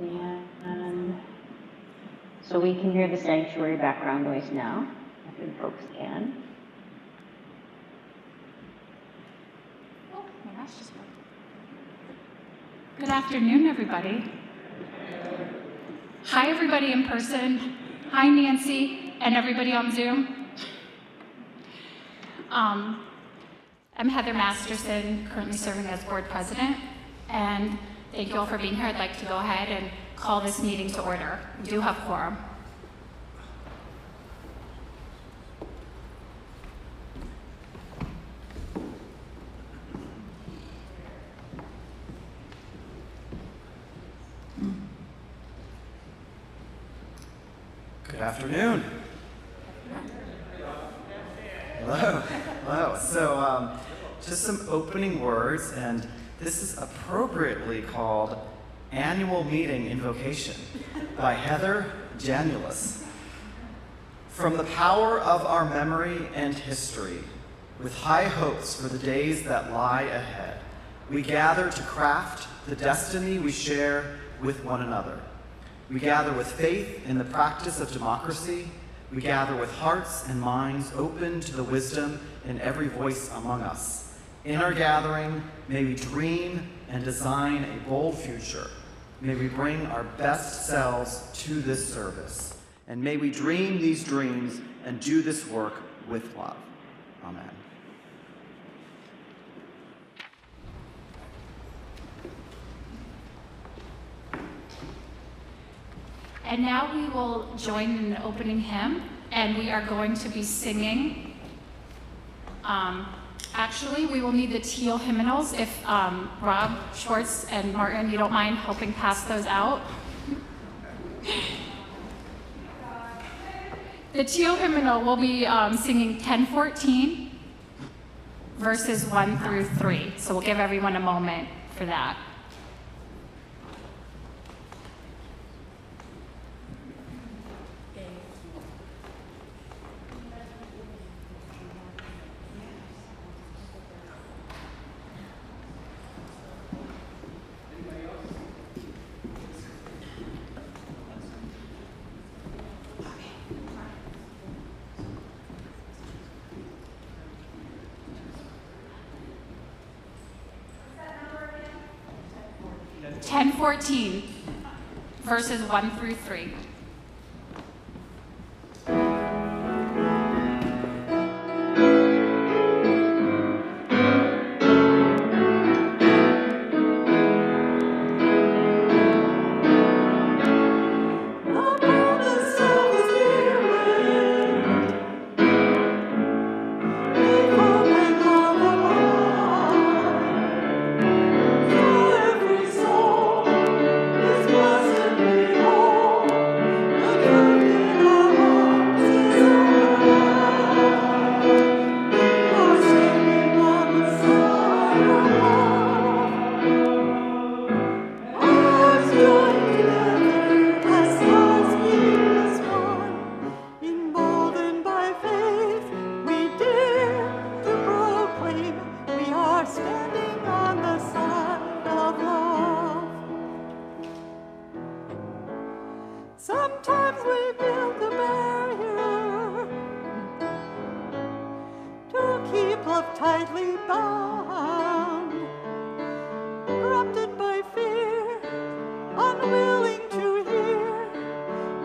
And so we can hear the sanctuary background noise now, if the folks can. Oh, my gosh, just broke. Good afternoon, everybody. Hi, everybody in person. Hi, Nancy, and everybody on Zoom. I'm Heather Masterson, currently serving as board president, and thank you all for being here. I'd like to go ahead and call this meeting to order. We do have quorum. Good afternoon. Hello. Hello. So just some opening words, and this is appropriately called Annual Meeting Invocation by Heather Janulus. From the power of our memory and history, with high hopes for the days that lie ahead, we gather to craft the destiny we share with one another. We gather with faith in the practice of democracy. We gather with hearts and minds open to the wisdom in every voice among us. In our gathering, may we dream and design a bold future. May we bring our best selves to this service. And may we dream these dreams and do this work with love. Amen. And now we will join in the opening hymn, and we are going to be singing. Actually, we will need the teal hymnals if Rob, Schwartz, and Martin, you don't mind helping pass those out. The teal hymnal will be singing 1014, verses 1 through 3. So we'll give everyone a moment for that. Ten 14, verses 1 through 3. Sometimes we build a barrier to keep love tightly bound, corrupted by fear, unwilling to hear,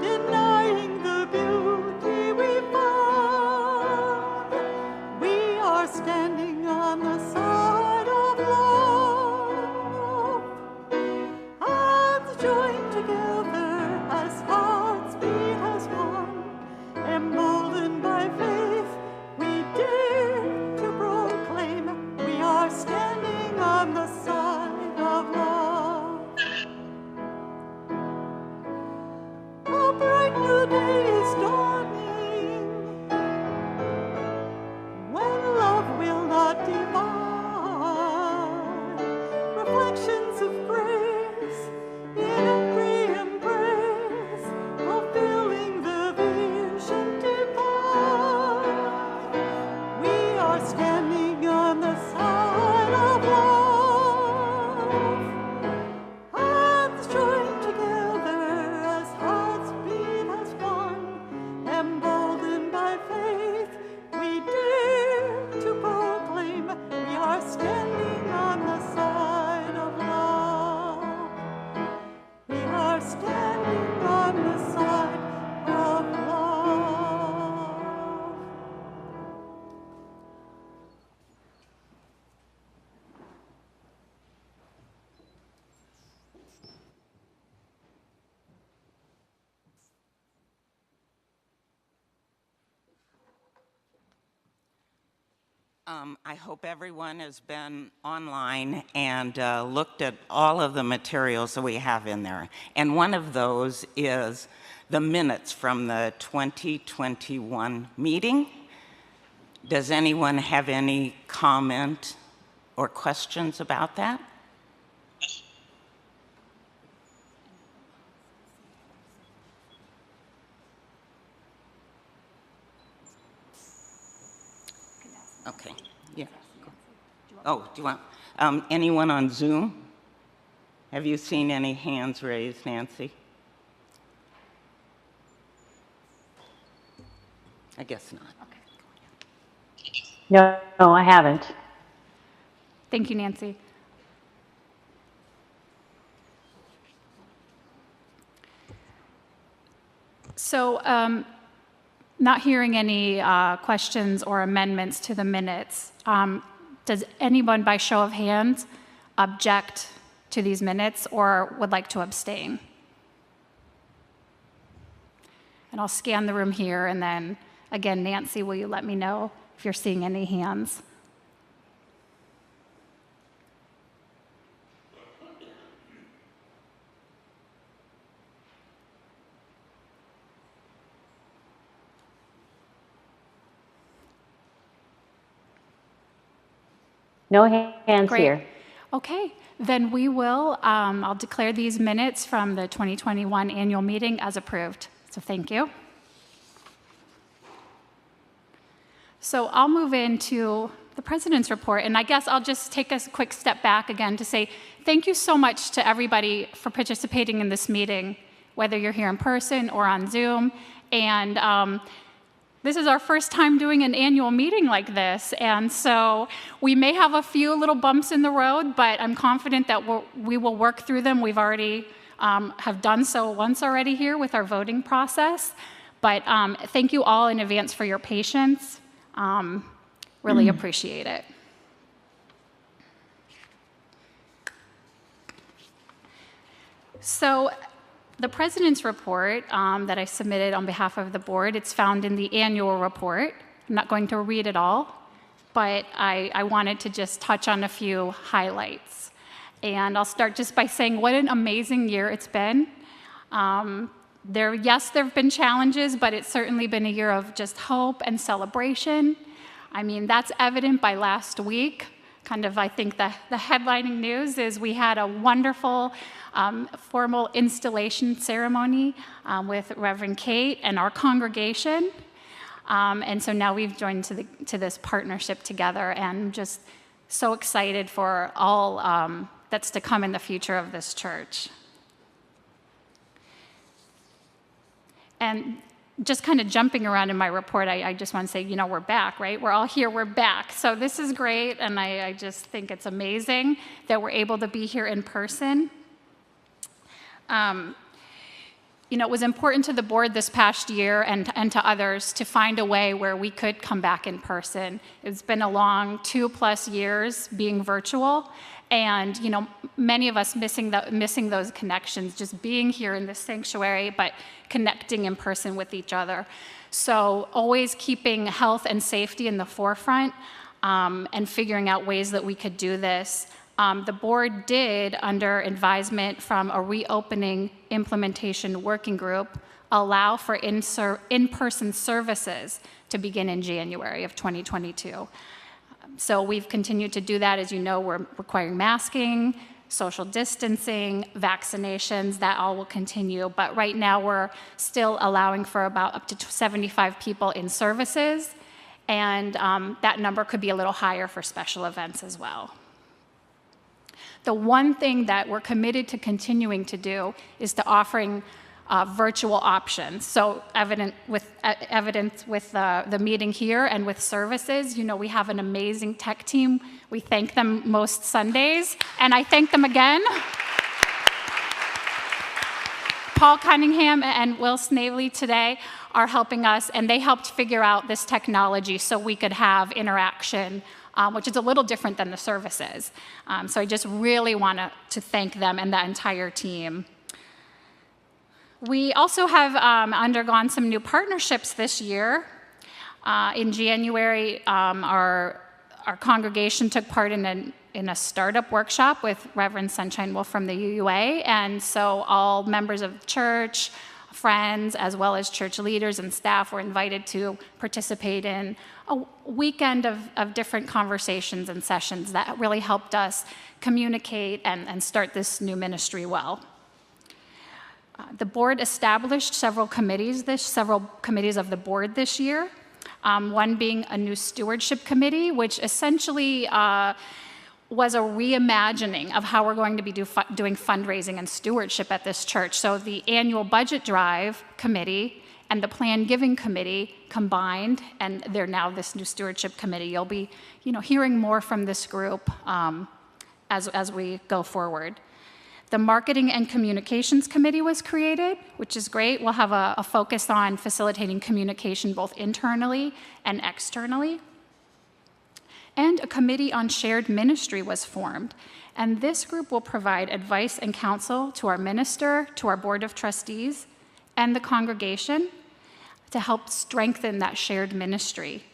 denying the beauty we found. We are standing on the side of love, hands joined together as hearts beat as one, emboldened by faith, we dare to proclaim we are standing. I hope everyone has been online and looked at all of the materials that we have in there. And one of those is the minutes from the 2021 meeting. Does anyone have any comment or questions about that? Okay, yeah. Oh, do you want, anyone on Zoom? Have you seen any hands raised, Nancy? I guess not. Okay. No, I haven't. Thank you, Nancy. So, not hearing any questions or amendments to the minutes, does anyone by show of hands object to these minutes or would like to abstain? And I'll scan the room here, and then again, Nancy, will you let me know if you're seeing any hands? No hands Great. here. Okay, then we will, I'll declare these minutes from the 2021 annual meeting as approved. So thank you. So I'll move into the president's report, and I guess I'll just take a quick step back again to say thank you so much to everybody for participating in this meeting, whether you're here in person or on Zoom. And this is our first time doing an annual meeting like this, and so we may have a few little bumps in the road, but I'm confident that we will work through them. We've already have done so once already here with our voting process, but thank you all in advance for your patience. Really appreciate it. So the president's report that I submitted on behalf of the board, it's found in the annual report. I'm not going to read it all, but I wanted to just touch on a few highlights. And I'll start just by saying what an amazing year it's been. Yes, there have been challenges, but it's certainly been a year of just hope and celebration. I mean, that's evident by last week. Kind of, I think the headlining news is we had a wonderful formal installation ceremony with Reverend Kate and our congregation. And so now we've joined to this partnership together, and just so excited for all that's to come in the future of this church. And just kind of jumping around in my report, I just want to say, we're back, right? We're all here, we're back. So this is great, and I just think it's amazing that we're able to be here in person. It was important to the board this past year and to others to find a way where we could come back in person. It's been a long 2+ years being virtual, and many of us missing those connections, just being here in this sanctuary, but connecting in person with each other. So always keeping health and safety in the forefront, and figuring out ways that we could do this. The board did, under advisement from a reopening implementation working group, allow for in-person services to begin in January of 2022. So we've continued to do that. As you know, we're requiring masking, social distancing, vaccinations, that all will continue. But right now we're still allowing for about up to 75 people in services, and that number could be a little higher for special events as well. The one thing that we're committed to continuing to do is to offering virtual options. So evident with the meeting here and with services, we have an amazing tech team. We thank them most Sundays, and I thank them again. Paul Cunningham and Will Snavely today are helping us, and they helped figure out this technology so we could have interaction, which is a little different than the services. So I just really want to thank them and the entire team. We also have undergone some new partnerships this year. In January, our Our congregation took part in a startup workshop with Reverend Sunshine Wolf from the UUA, and so all members of the church, friends, as well as church leaders and staff were invited to participate in a weekend of different conversations and sessions that really helped us communicate and start this new ministry well. The board established several committees of the board this year, one being a new stewardship committee, which essentially was a reimagining of how we're going to be doing fundraising and stewardship at this church. So the annual budget drive committee and the plan giving committee combined, and they're now this new stewardship committee. You'll be, hearing more from this group as we go forward. The Marketing and Communications Committee was created, which is great. We'll have a focus on facilitating communication both internally and externally. And a committee on shared ministry was formed. And this group will provide advice and counsel to our minister, to our board of trustees, and the congregation to help strengthen that shared ministry.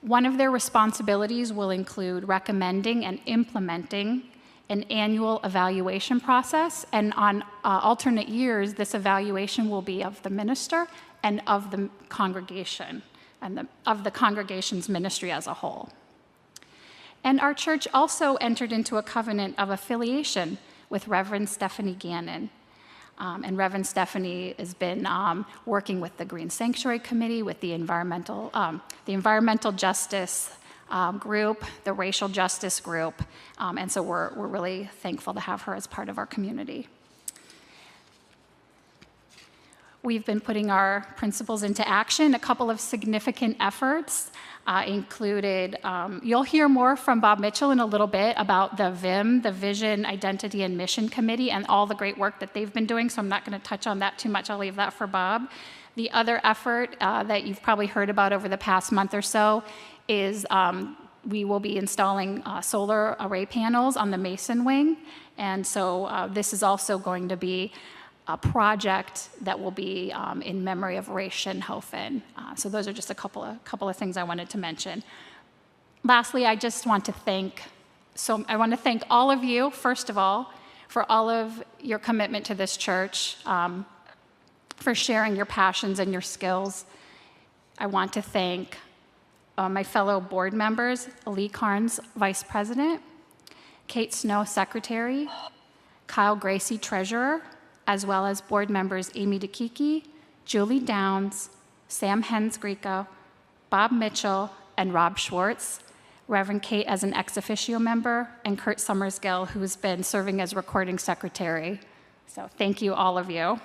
One of their responsibilities will include recommending and implementing an annual evaluation process, and on alternate years, this evaluation will be of the minister and of the congregation, and of the congregation's ministry as a whole. And our church also entered into a covenant of affiliation with Reverend Stephanie Gannon. And Reverend Stephanie has been working with the Green Sanctuary Committee, with the environmental justice group, the racial justice group, and so we're really thankful to have her as part of our community. We've been putting our principles into action. A couple of significant efforts included, you'll hear more from Bob Mitchell in a little bit about the VIM, the Vision, Identity, and Mission Committee, and all the great work that they've been doing, so I'm not going to touch on that too much. I'll leave that for Bob. The other effort that you've probably heard about over the past month or so is we will be installing solar array panels on the Mason wing, and so this is also going to be a project that will be in memory of Ray Shinhofen. So those are just a couple of things I wanted to mention. Lastly, I just want to thank all of you, first of all, for all of your commitment to this church, for sharing your passions and your skills. I want to thank my fellow board members, Lee Carnes, Vice President, Kate Snow, Secretary, Kyle Gracie, Treasurer, as well as board members Amy DeKiki, Julie Downs, Sam Hens-Greco, Bob Mitchell, and Rob Schwartz, Reverend Kate as an ex officio member, and Kurt Summersgill, who's been serving as recording secretary. So thank you, all of you.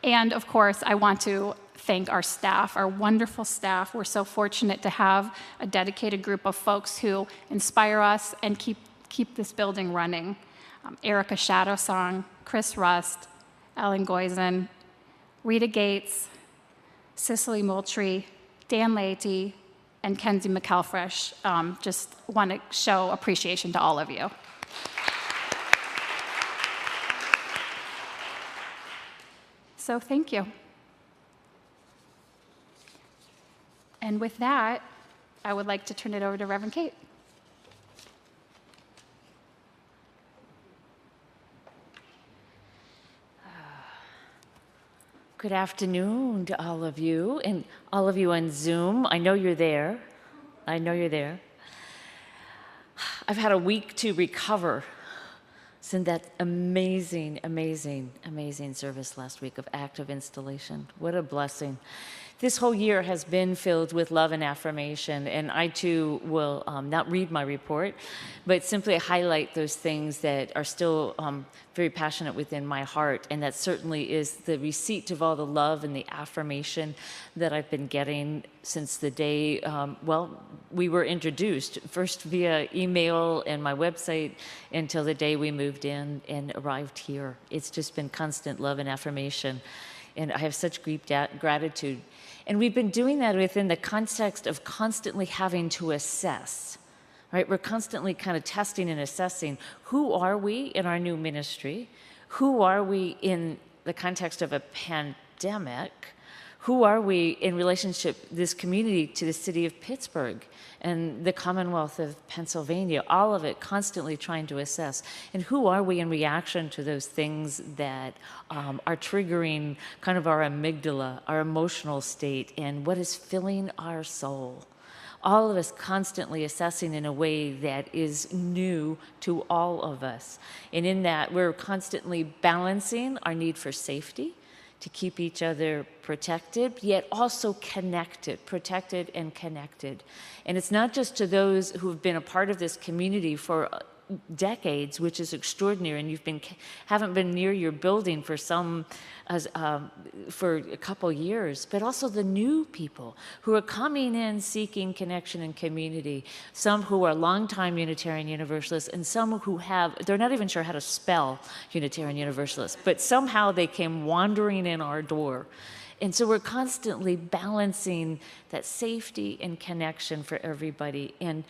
And of course, I want to thank our staff, our wonderful staff. We're so fortunate to have a dedicated group of folks who inspire us and keep this building running. Erica Shadowsong, Chris Rust, Ellen Goisen, Rita Gates, Cicely Moultrie, Dan Leahy, and Kenzie McElfresh. Just want to show appreciation to all of you. So thank you. And with that, I would like to turn it over to Reverend Kate. Good afternoon to all of you, and all of you on Zoom. I know you're there. I know you're there. I've had a week to recover since that amazing, amazing, amazing service last week of active installation. What a blessing. This whole year has been filled with love and affirmation, and I too will not read my report, but simply highlight those things that are still very passionate within my heart, and that certainly is the receipt of all the love and the affirmation that I've been getting since the day, we were introduced, first via email and my website, until the day we moved in and arrived here. It's just been constant love and affirmation, and I have such deep gratitude. And we've been doing that within the context of constantly having to assess, right? We're constantly kind of testing and assessing, who are we in our new ministry? Who are we in the context of a pandemic? Who are we in relationship, this community, to the city of Pittsburgh and the Commonwealth of Pennsylvania, all of it constantly trying to assess. And who are we in reaction to those things that are triggering kind of our amygdala, our emotional state, and what is filling our soul? All of us constantly assessing in a way that is new to all of us. And in that, we're constantly balancing our need for safety, to keep each other protected, yet also connected, protected and connected. And it's not just to those who've been a part of this community for decades, which is extraordinary, and haven't been near your building for for a couple years, but also the new people who are coming in seeking connection and community. Some who are longtime Unitarian Universalists, and some who they're not even sure how to spell Unitarian Universalists, but somehow they came wandering in our door. And so we're constantly balancing that safety and connection for everybody. And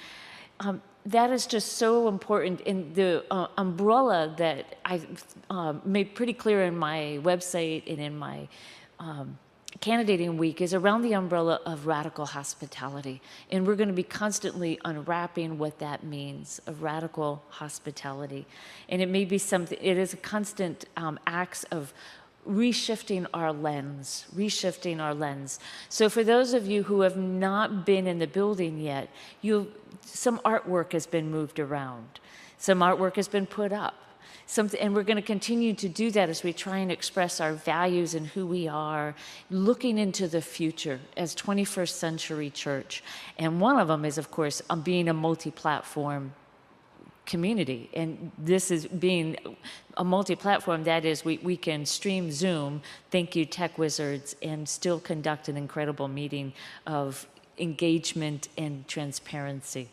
that is just so important. In the umbrella that I made pretty clear in my website and in my candidating week is around the umbrella of radical hospitality. And we're going to be constantly unwrapping what that means, of radical hospitality. And it may be something, it is a constant acts of reshifting our lens, reshifting our lens. So for those of you who have not been in the building yet, some artwork has been moved around. Some artwork has been put up. And we're going to continue to do that as we try and express our values and who we are, looking into the future as 21st century church. And one of them is, of course, being a multi-platform community. And this is being a multi-platform, that is, we can stream Zoom, thank you tech wizards, and still conduct an incredible meeting of engagement and transparency.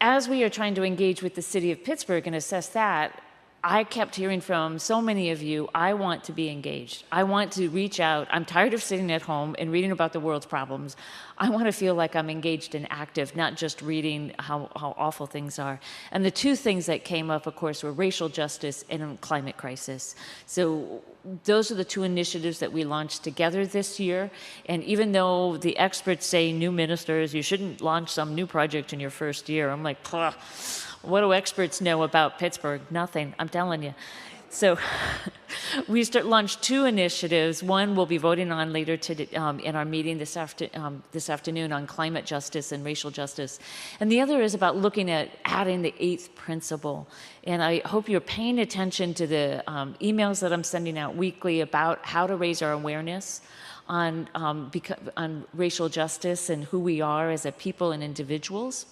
As we are trying to engage with the city of Pittsburgh and assess that, I kept hearing from so many of you, I want to be engaged. I want to reach out. I'm tired of sitting at home and reading about the world's problems. I want to feel like I'm engaged and active, not just reading how awful things are. And the two things that came up, of course, were racial justice and climate crisis. So those are the two initiatives that we launched together this year. And even though the experts say, new ministers, you shouldn't launch some new project in your first year, I'm like, "Pah. What do experts know about Pittsburgh? Nothing, I'm telling you." So we launched two initiatives. One we'll be voting on later today, in our meeting this afternoon on climate justice and racial justice. And the other is about looking at adding the 8th principle. And I hope you're paying attention to the emails that I'm sending out weekly about how to raise our awareness on racial justice and who we are as a people and individuals.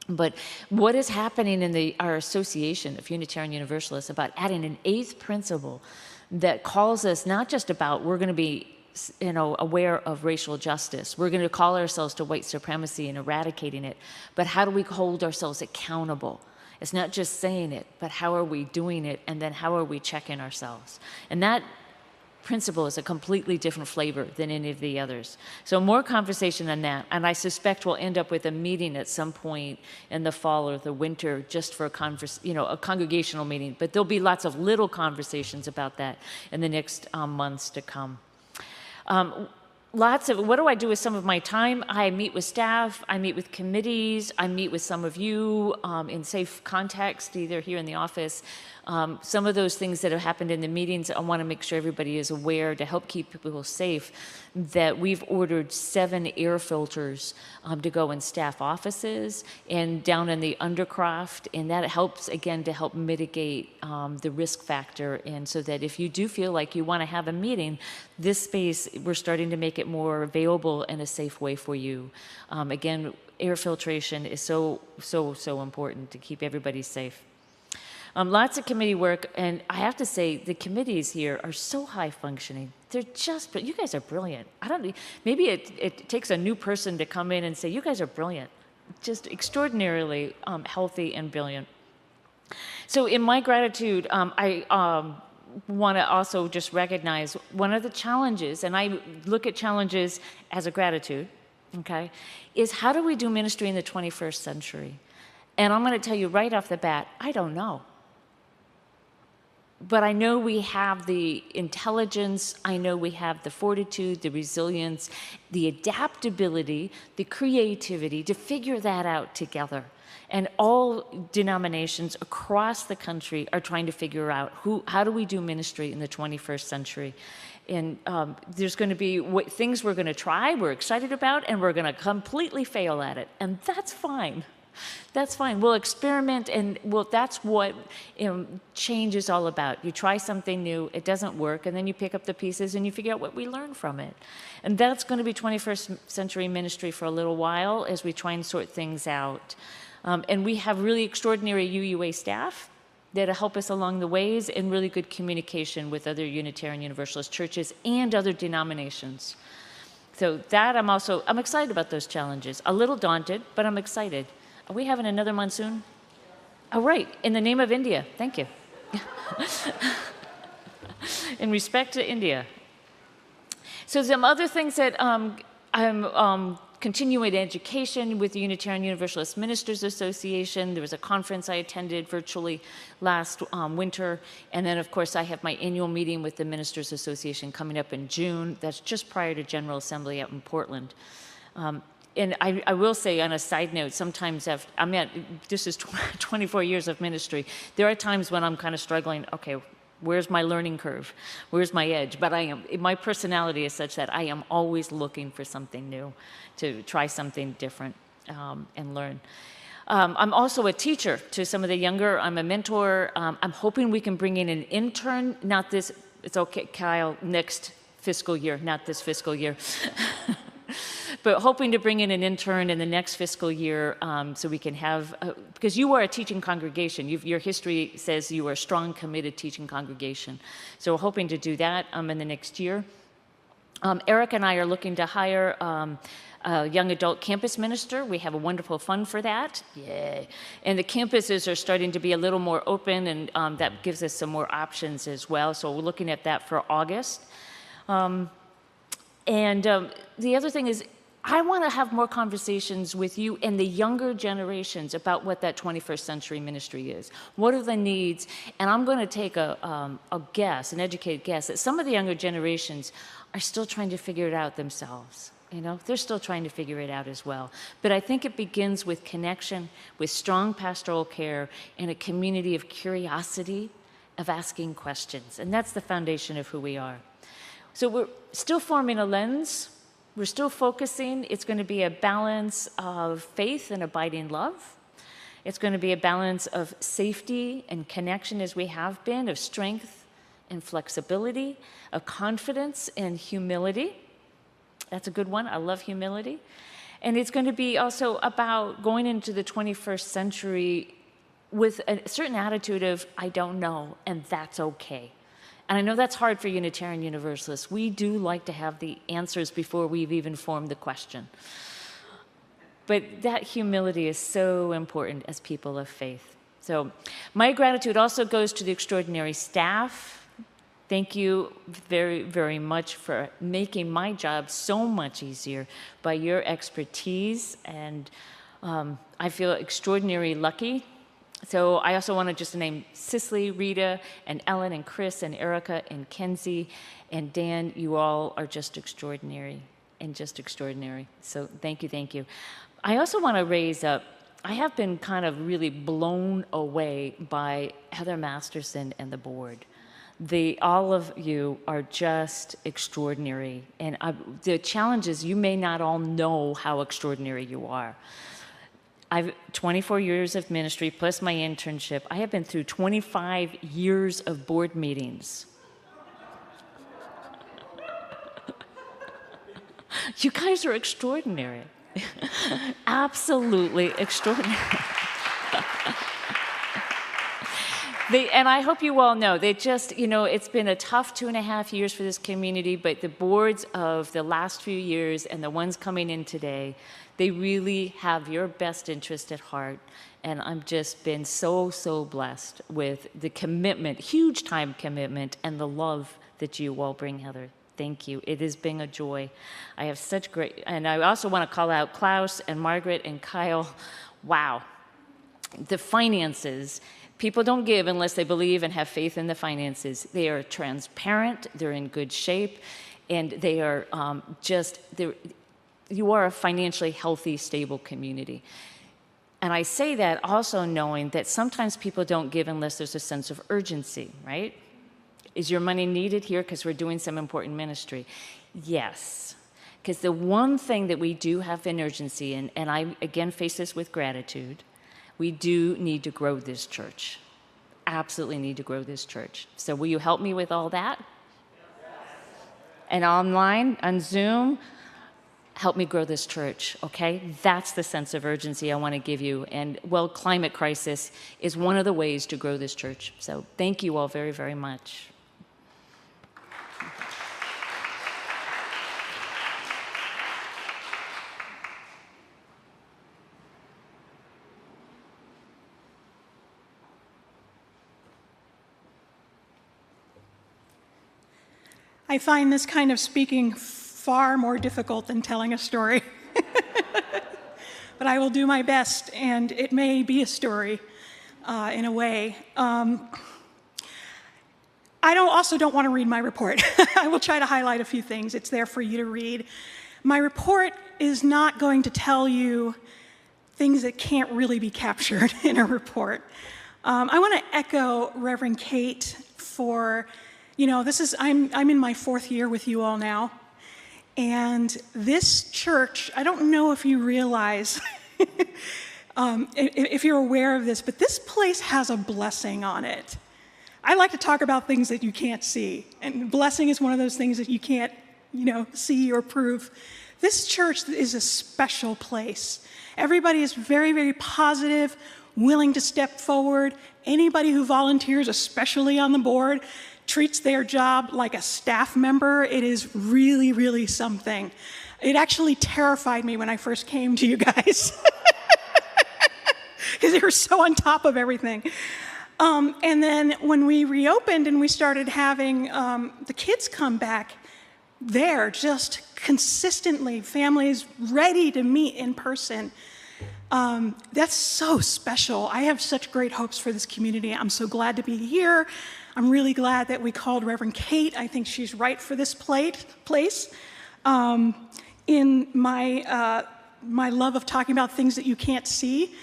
But what is happening in our Association of Unitarian Universalists about adding an 8th principle that calls us not just about we're going to be aware of racial justice, we're going to call ourselves to white supremacy and eradicating it, but how do we hold ourselves accountable? It's not just saying it, but how are we doing it, and then how are we checking ourselves? And that principle is a completely different flavor than any of the others. So more conversation on that, and I suspect we'll end up with a meeting at some point in the fall or the winter just for a congregational meeting, but there'll be lots of little conversations about that in the next months to come. What do I do with some of my time? I meet with staff, I meet with committees, I meet with some of you in safe context, either here in the office. Some of those things that have happened in the meetings, I want to make sure everybody is aware to help keep people safe, that we've ordered 7 air filters to go in staff offices and down in the undercroft, and that helps, again, to help mitigate the risk factor. And so that if you do feel like you want to have a meeting, this space, we're starting to make it more available in a safe way for you. Again, air filtration is so important to keep everybody safe. Lots of committee work, and I have to say the committees here are so high functioning. They're just, but you guys are brilliant. Maybe it takes a new person to come in and say, you guys are brilliant. Just extraordinarily healthy and brilliant. So in my gratitude, I want to also just recognize one of the challenges, and I look at challenges as a gratitude, okay, is how do we do ministry in the 21st century? And I'm going to tell you right off the bat, I don't know. but I know we have the intelligence, I know we have the fortitude, the resilience, the adaptability, the creativity to figure that out together. And all denominations across the country are trying to figure out how do we do ministry in the 21st century. And there's going to be things we're going to try, we're excited about, and we're going to completely fail at it. And that's fine. That's fine. We'll experiment, and that's what change is all about. You try something new, it doesn't work, and then you pick up the pieces and you figure out what we learned from it. And that's going to be 21st century ministry for a little while as we try and sort things out. And we have really extraordinary UUA staff that'll help us along the ways, and really good communication with other Unitarian Universalist churches and other denominations. So that I'm excited about those challenges. A little daunted, but I'm excited. Are we having another monsoon? Oh, right, in the name of India. Thank you. In respect to India. So some other things that I'm continuing education with the Unitarian Universalist Ministers Association. There was a conference I attended virtually last winter. And then, of course, I have my annual meeting with the Ministers Association coming up in June. That's just prior to General Assembly out in Portland. And I will say, on a side note, sometimes this is 24 years of ministry. There are times when I'm kind of struggling, okay, where's my learning curve? Where's my edge? But my personality is such that I am always looking for something new, to try something different and learn. I'm also a teacher to some of the younger. I'm a mentor. I'm hoping we can bring in an intern, not this, it's okay, Kyle, next fiscal year, not this fiscal year. But hoping to bring in an intern in the next fiscal year so we can have, because you are a teaching congregation. Your history says you are a strong, committed teaching congregation. So we're hoping to do that in the next year. Eric and I are looking to hire a young adult campus minister. We have a wonderful fund for that. Yay. And the campuses are starting to be a little more open, and that gives us some more options as well. So we're looking at that for August. The other thing is, I want to have more conversations with you and the younger generations about what that 21st century ministry is. What are the needs? And I'm going to take an educated guess, that some of the younger generations are still trying to figure it out themselves. They're still trying to figure it out as well. But I think it begins with connection, with strong pastoral care, and a community of curiosity, of asking questions. And that's the foundation of who we are. So we're still forming a lens. We're still focusing. It's going to be a balance of faith and abiding love. It's going to be a balance of safety and connection, as we have been, of strength and flexibility, of confidence and humility. That's a good one. I love humility. And it's going to be also about going into the 21st century with a certain attitude of, I don't know, and that's okay. And I know that's hard for Unitarian Universalists. We do like to have the answers before we've even formed the question. But that humility is so important as people of faith. So my gratitude also goes to the extraordinary staff. Thank you very, very much for making my job so much easier by your expertise. And I feel extraordinarily lucky. So I also want to just name Cicely, Rita, and Ellen, and Chris, and Erica, and Kenzie, and Dan. You all are just extraordinary, and just extraordinary. So thank you, thank you. I also want to raise up, I have been kind of really blown away by Heather Masterson and the board. All of you are just extraordinary. And the challenge is, you may not all know how extraordinary you are. I've 24 years of ministry plus my internship. I have been through 25 years of board meetings. You guys are extraordinary. Absolutely extraordinary. And I hope you all know, they just, it's been a tough 2.5 years for this community, but the boards of the last few years and the ones coming in today, they really have your best interest at heart. And I've just been so, so blessed with the commitment, huge time commitment, and the love that you all bring, Heather. Thank you. It has been a joy. I have such great, and I also want to call out Klaus and Margaret and Kyle. Wow. The finances, People don't give unless they believe and have faith in the finances. They are transparent, they're in good shape, and they are you are a financially healthy, stable community. And I say that also knowing that sometimes people don't give unless there's a sense of urgency, right? Is your money needed here because we're doing some important ministry? Yes. Because the one thing that we do have an urgency in, and I again face this with gratitude, we do need to grow this church. Absolutely need to grow this church. So will you help me with all that? Yes. And online, on Zoom, help me grow this church, okay? That's the sense of urgency I want to give you. And, well, climate crisis is one of the ways to grow this church. So thank you all very, very much. I find this kind of speaking far more difficult than telling a story. But I will do my best, and it may be a story in a way. I also don't want to read my report. I will try to highlight a few things. It's there for you to read. My report is not going to tell you things that can't really be captured in a report. I want to echo Reverend Kate for, I'm in my 4th year with you all now. And this church, I don't know if you realize, if you're aware of this, but this place has a blessing on it. I like to talk about things that you can't see. And blessing is one of those things that you can't, see or prove. This church is a special place. Everybody is very, very positive, willing to step forward. Anybody who volunteers, especially on the board, treats their job like a staff member. It is really, really something. It actually terrified me when I first came to you guys because they were so on top of everything. And then when we reopened and we started having the kids come back, there just consistently, families ready to meet in person. That's so special. I have such great hopes for this community. I'm so glad to be here. I'm really glad that we called Reverend Kate. I think she's right for this place. In my love of talking about things that you can't see,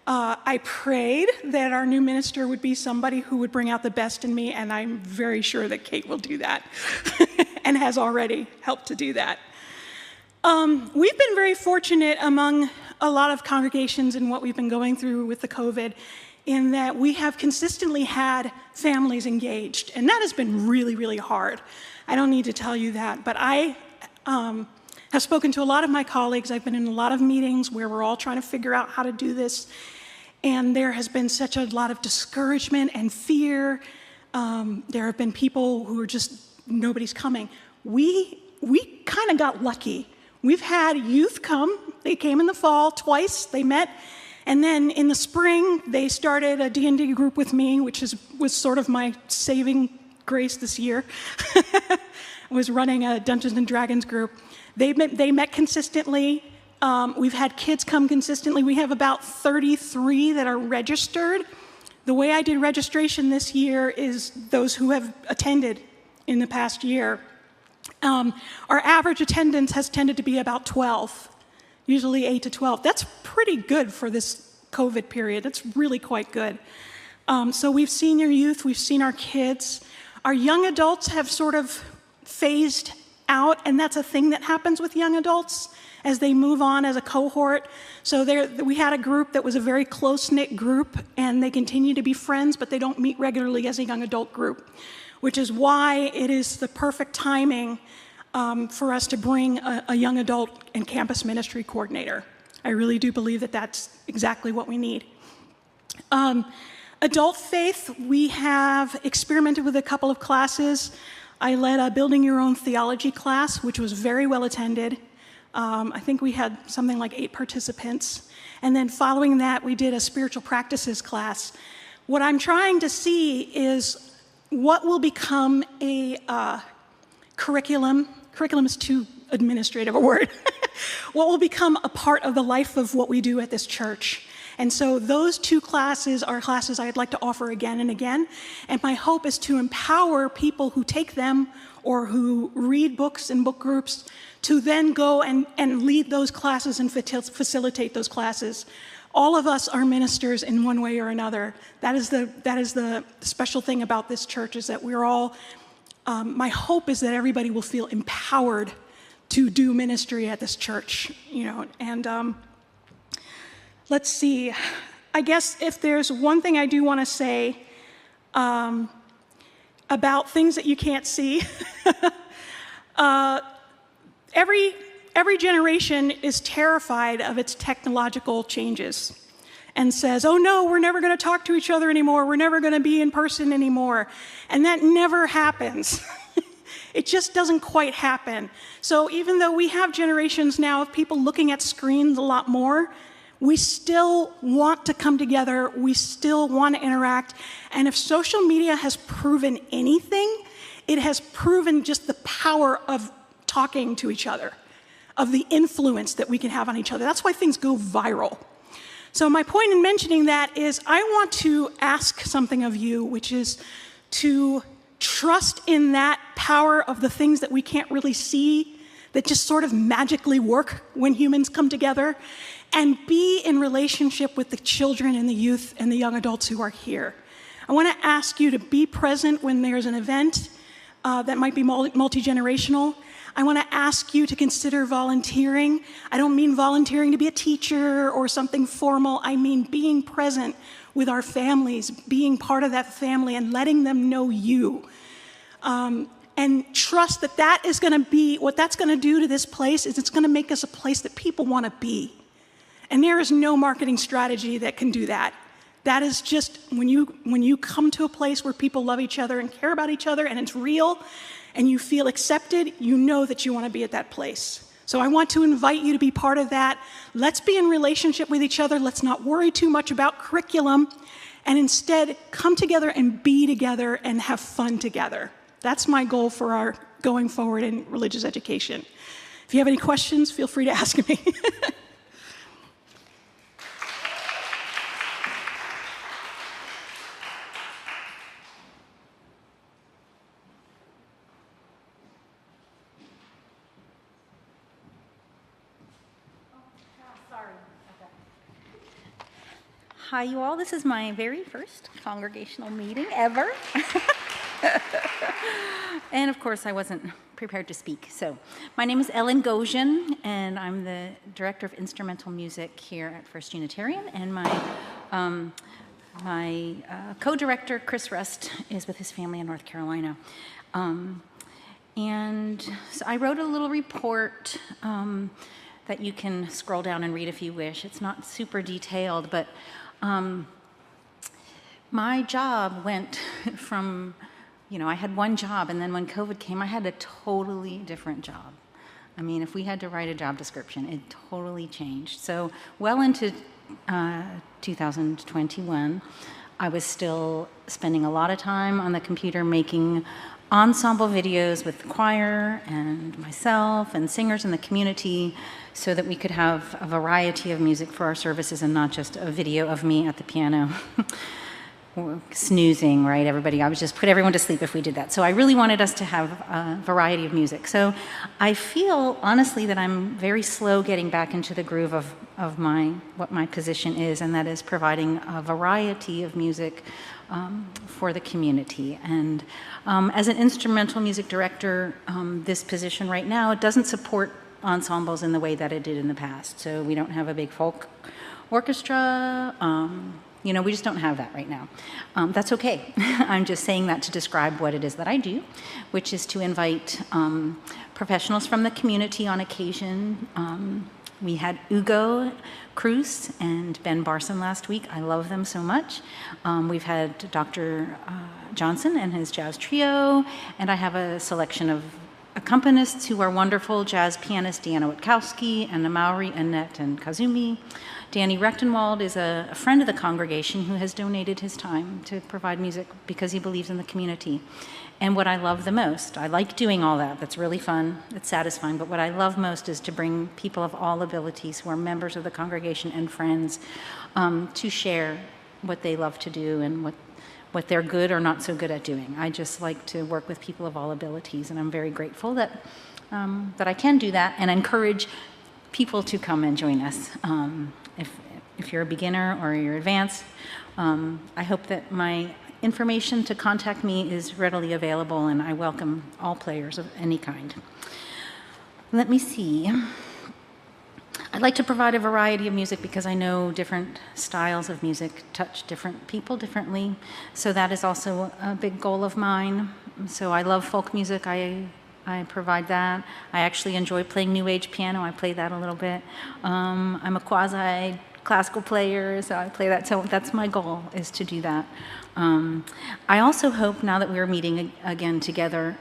I prayed that our new minister would be somebody who would bring out the best in me, and I'm very sure that Kate will do that and has already helped to do that. We've been very fortunate among a lot of congregations in what we've been going through with the COVID, in that we have consistently had families engaged, and that has been really, really hard. I don't need to tell you that, but I have spoken to a lot of my colleagues. I've been in a lot of meetings where we're all trying to figure out how to do this, and there has been such a lot of discouragement and fear. There have been people who are just, nobody's coming. We kind of got lucky. We've had youth come. They came in the fall twice. They met. And then in the spring, they started a D&D group with me, which was sort of my saving grace this year. I was running a Dungeons & Dragons group. They met consistently. We've had kids come consistently. We have about 33 that are registered. The way I did registration this year is those who have attended in the past year. Our average attendance has tended to be about 12. Usually 8 to 12. That's pretty good for this COVID period. That's really quite good. So we've seen your youth, we've seen our kids. Our young adults have sort of phased out, and that's a thing that happens with young adults as they move on as a cohort. So we had a group that was a very close-knit group, and they continue to be friends, but they don't meet regularly as a young adult group, which is why it is the perfect timing for us to bring a young adult and campus ministry coordinator. I really do believe that that's exactly what we need. Adult faith, we have experimented with a couple of classes. I led a Building Your Own Theology class, which was very well attended. I think we had something like 8 participants. And then following that, we did a spiritual practices class. What I'm trying to see is what will become a curriculum is too administrative a word, what will become a part of the life of what we do at this church. And so those 2 classes are classes I'd like to offer again and again. And my hope is to empower people who take them or who read books in book groups to then go and lead those classes and facilitate those classes. All of us are ministers in one way or another. That is the special thing about this church, is that we're all, my hope is that everybody will feel empowered to do ministry at this church, and let's see. I guess if there's one thing I do want to say about things that you can't see, every generation is terrified of its technological changes and says, oh no, we're never going to talk to each other anymore, we're never going to be in person anymore. And that never happens. It just doesn't quite happen. So even though we have generations now of people looking at screens a lot more, we still want to come together, we still want to interact. And if social media has proven anything, it has proven just the power of talking to each other, of the influence that we can have on each other. That's why things go viral. So my point in mentioning that is I want to ask something of you, which is to trust in that power of the things that we can't really see, that just sort of magically work when humans come together, and be in relationship with the children and the youth and the young adults who are here. I want to ask you to be present when there's an event that might be multi-generational. I want to ask you to consider volunteering. I don't mean volunteering to be a teacher or something formal. I mean being present with our families, being part of that family and letting them know you. And trust that that is going to be, what that's going to do to this place is it's going to make us a place that people want to be. And there is no marketing strategy that can do that. That is just when you come to a place where people love each other and care about each other and it's real and you feel accepted, you know that you want to be at that place. So I want to invite you to be part of that. Let's be in relationship with each other. Let's not worry too much about curriculum and instead come together and be together and have fun together. That's my goal for our going forward in religious education. If you have any questions, feel free to ask me. Hi, you all. This is my very first congregational meeting ever. And of course, I wasn't prepared to speak. So my name is Ellen Gosian, and I'm the Director of Instrumental Music here at First Unitarian. And my co-director, Chris Rust, is with his family in North Carolina. And so I wrote a little report that you can scroll down and read if you wish. It's not super detailed, but my job went from, I had one job, and then when COVID came, I had a totally different job. I mean, if we had to write a job description, it totally changed. So well into 2021, I was still spending a lot of time on the computer making ensemble videos with the choir and myself and singers in the community so that we could have a variety of music for our services and not just a video of me at the piano snoozing, right, everybody? I would just put everyone to sleep if we did that. So I really wanted us to have a variety of music. So I feel, honestly, that I'm very slow getting back into the groove of what my position is, and that is providing a variety of music for the community. And as an instrumental music director, this position right now, it doesn't support ensembles in the way that it did in the past. So we don't have a big folk orchestra. We just don't have that right now. That's okay. I'm just saying that to describe what it is that I do, which is to invite professionals from the community on occasion. We had Ugo Cruz and Ben Barson last week. I love them so much. We've had Dr. Johnson and his jazz trio, and I have a selection of accompanists who are wonderful: jazz pianist Deanna Witkowski and Amauri, Annette, and Kazumi. Danny Rechtenwald is a friend of the congregation who has donated his time to provide music because he believes in the community. And what I love the most, I like doing all that, that's really fun, it's satisfying, but what I love most is to bring people of all abilities who are members of the congregation and friends to share what they love to do and what they're good or not so good at doing. I just like to work with people of all abilities, and I'm very grateful that I can do that and encourage people to come and join us. If you're a beginner or you're advanced, I hope that my information to contact me is readily available, and I welcome all players of any kind. Let me see. I'd like to provide a variety of music because I know different styles of music touch different people differently. So that is also a big goal of mine. So I love folk music. I provide that. I actually enjoy playing New Age piano. I play that a little bit. I'm a quasi-classical player, so I play that. So that's my goal, is to do that. I also hope, now that we're meeting again together,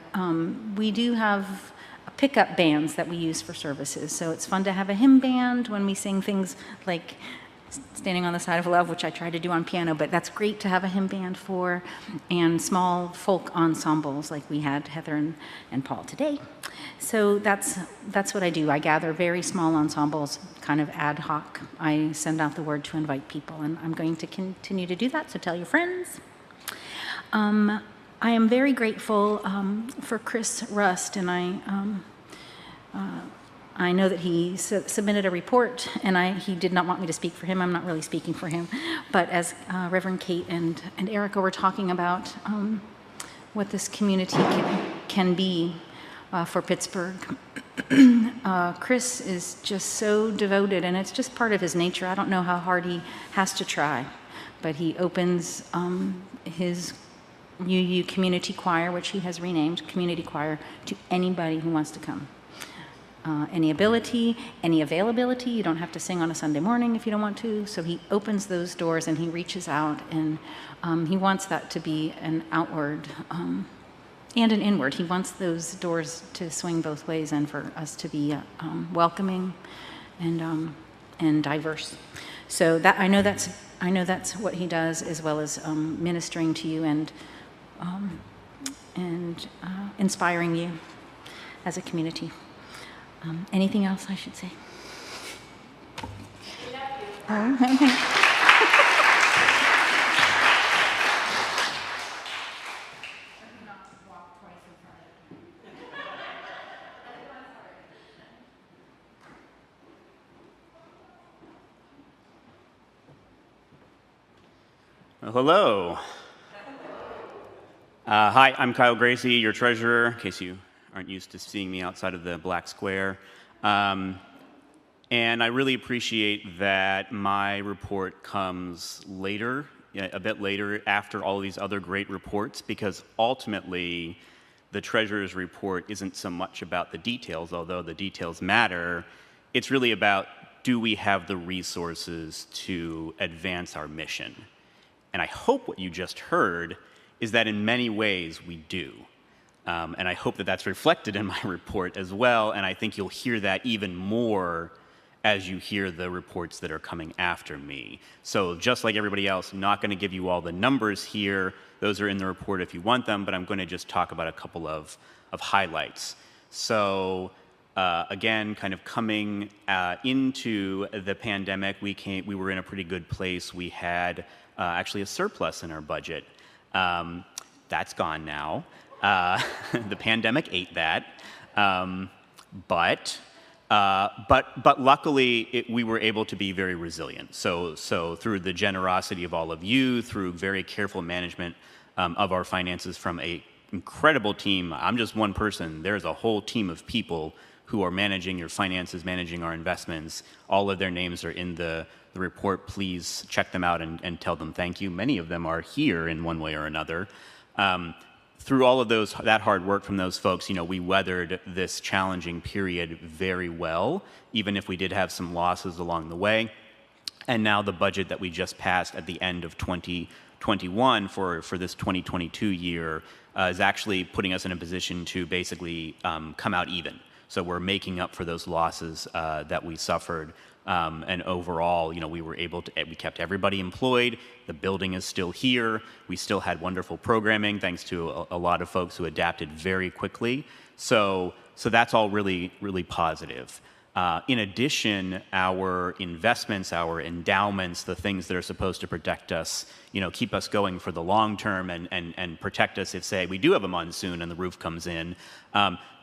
we do have pickup bands that we use for services. So it's fun to have a hymn band when we sing things like Standing on the Side of Love, which I try to do on piano, but that's great to have a hymn band for, and small folk ensembles like we had Heather and Paul today. So that's what I do. I gather very small ensembles, kind of ad hoc. I send out the word to invite people, and I'm going to continue to do that, so tell your friends. I am very grateful for Chris Rust, and I know that he submitted a report, and he did not want me to speak for him. I'm not really speaking for him. But as Reverend Kate and Erica were talking about what this community can be for Pittsburgh, Chris is just so devoted, and it's just part of his nature. I don't know how hard he has to try, but he opens his UU Community Choir, which he has renamed Community Choir, to anybody who wants to come. Any ability, any availability. You don't have to sing on a Sunday morning if you don't want to. So he opens those doors and he reaches out, and he wants that to be an outward and an inward. He wants those doors to swing both ways, and for us to be welcoming and diverse. So that I know that's what he does, as well as ministering to you and inspiring you as a community. Anything else I should say? Well, hello. Hi, I'm Kyle Gracie, your treasurer, in case you aren't used to seeing me outside of the black square. And I really appreciate that my report comes later, a bit later, after all of these other great reports, because ultimately the treasurer's report isn't so much about the details, although the details matter. It's really about, do we have the resources to advance our mission? And I hope what you just heard is that in many ways we do. And I hope that that's reflected in my report as well, and I think you'll hear that even more as you hear the reports that are coming after me. So just like everybody else, I'm not going to give you all the numbers here. Those are in the report if you want them, but I'm going to just talk about a couple of highlights. So again, kind of coming into the pandemic, we were in a pretty good place. We had actually a surplus in our budget. That's gone now. The pandemic ate that, but luckily we were able to be very resilient. So through the generosity of all of you, through very careful management of our finances from an incredible team. I'm just one person. There's a whole team of people who are managing your finances, managing our investments. All of their names are in the report. Please check them out and tell them thank you. Many of them are here in one way or another. Through all of that hard work from those folks, we weathered this challenging period very well, even if we did have some losses along the way. And now the budget that we just passed at the end of 2021 for this 2022 year is actually putting us in a position to basically come out even. So we're making up for those losses that we suffered. And overall, we were able to, we kept everybody employed. The building is still here. We still had wonderful programming thanks to a lot of folks who adapted very quickly. So that's all really, really positive. In addition, our investments, our endowments, the things that are supposed to protect us, keep us going for the long term and protect us if, say, we do have a monsoon and the roof comes in,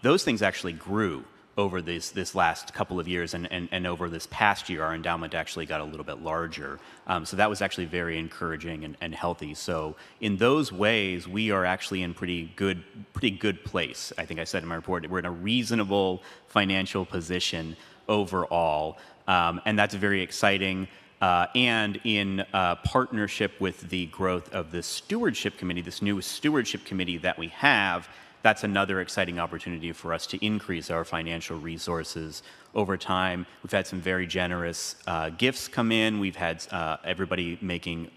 those things actually grew over this last couple of years, and over this past year, our endowment actually got a little bit larger. So that was actually very encouraging and healthy. So in those ways, we are actually in pretty good place. I think I said in my report, we're in a reasonable financial position overall, and that's very exciting. And in partnership with the growth of the stewardship committee, this new stewardship committee that we have, that's another exciting opportunity for us to increase our financial resources over time. We've had some very generous gifts come in. We've had everybody making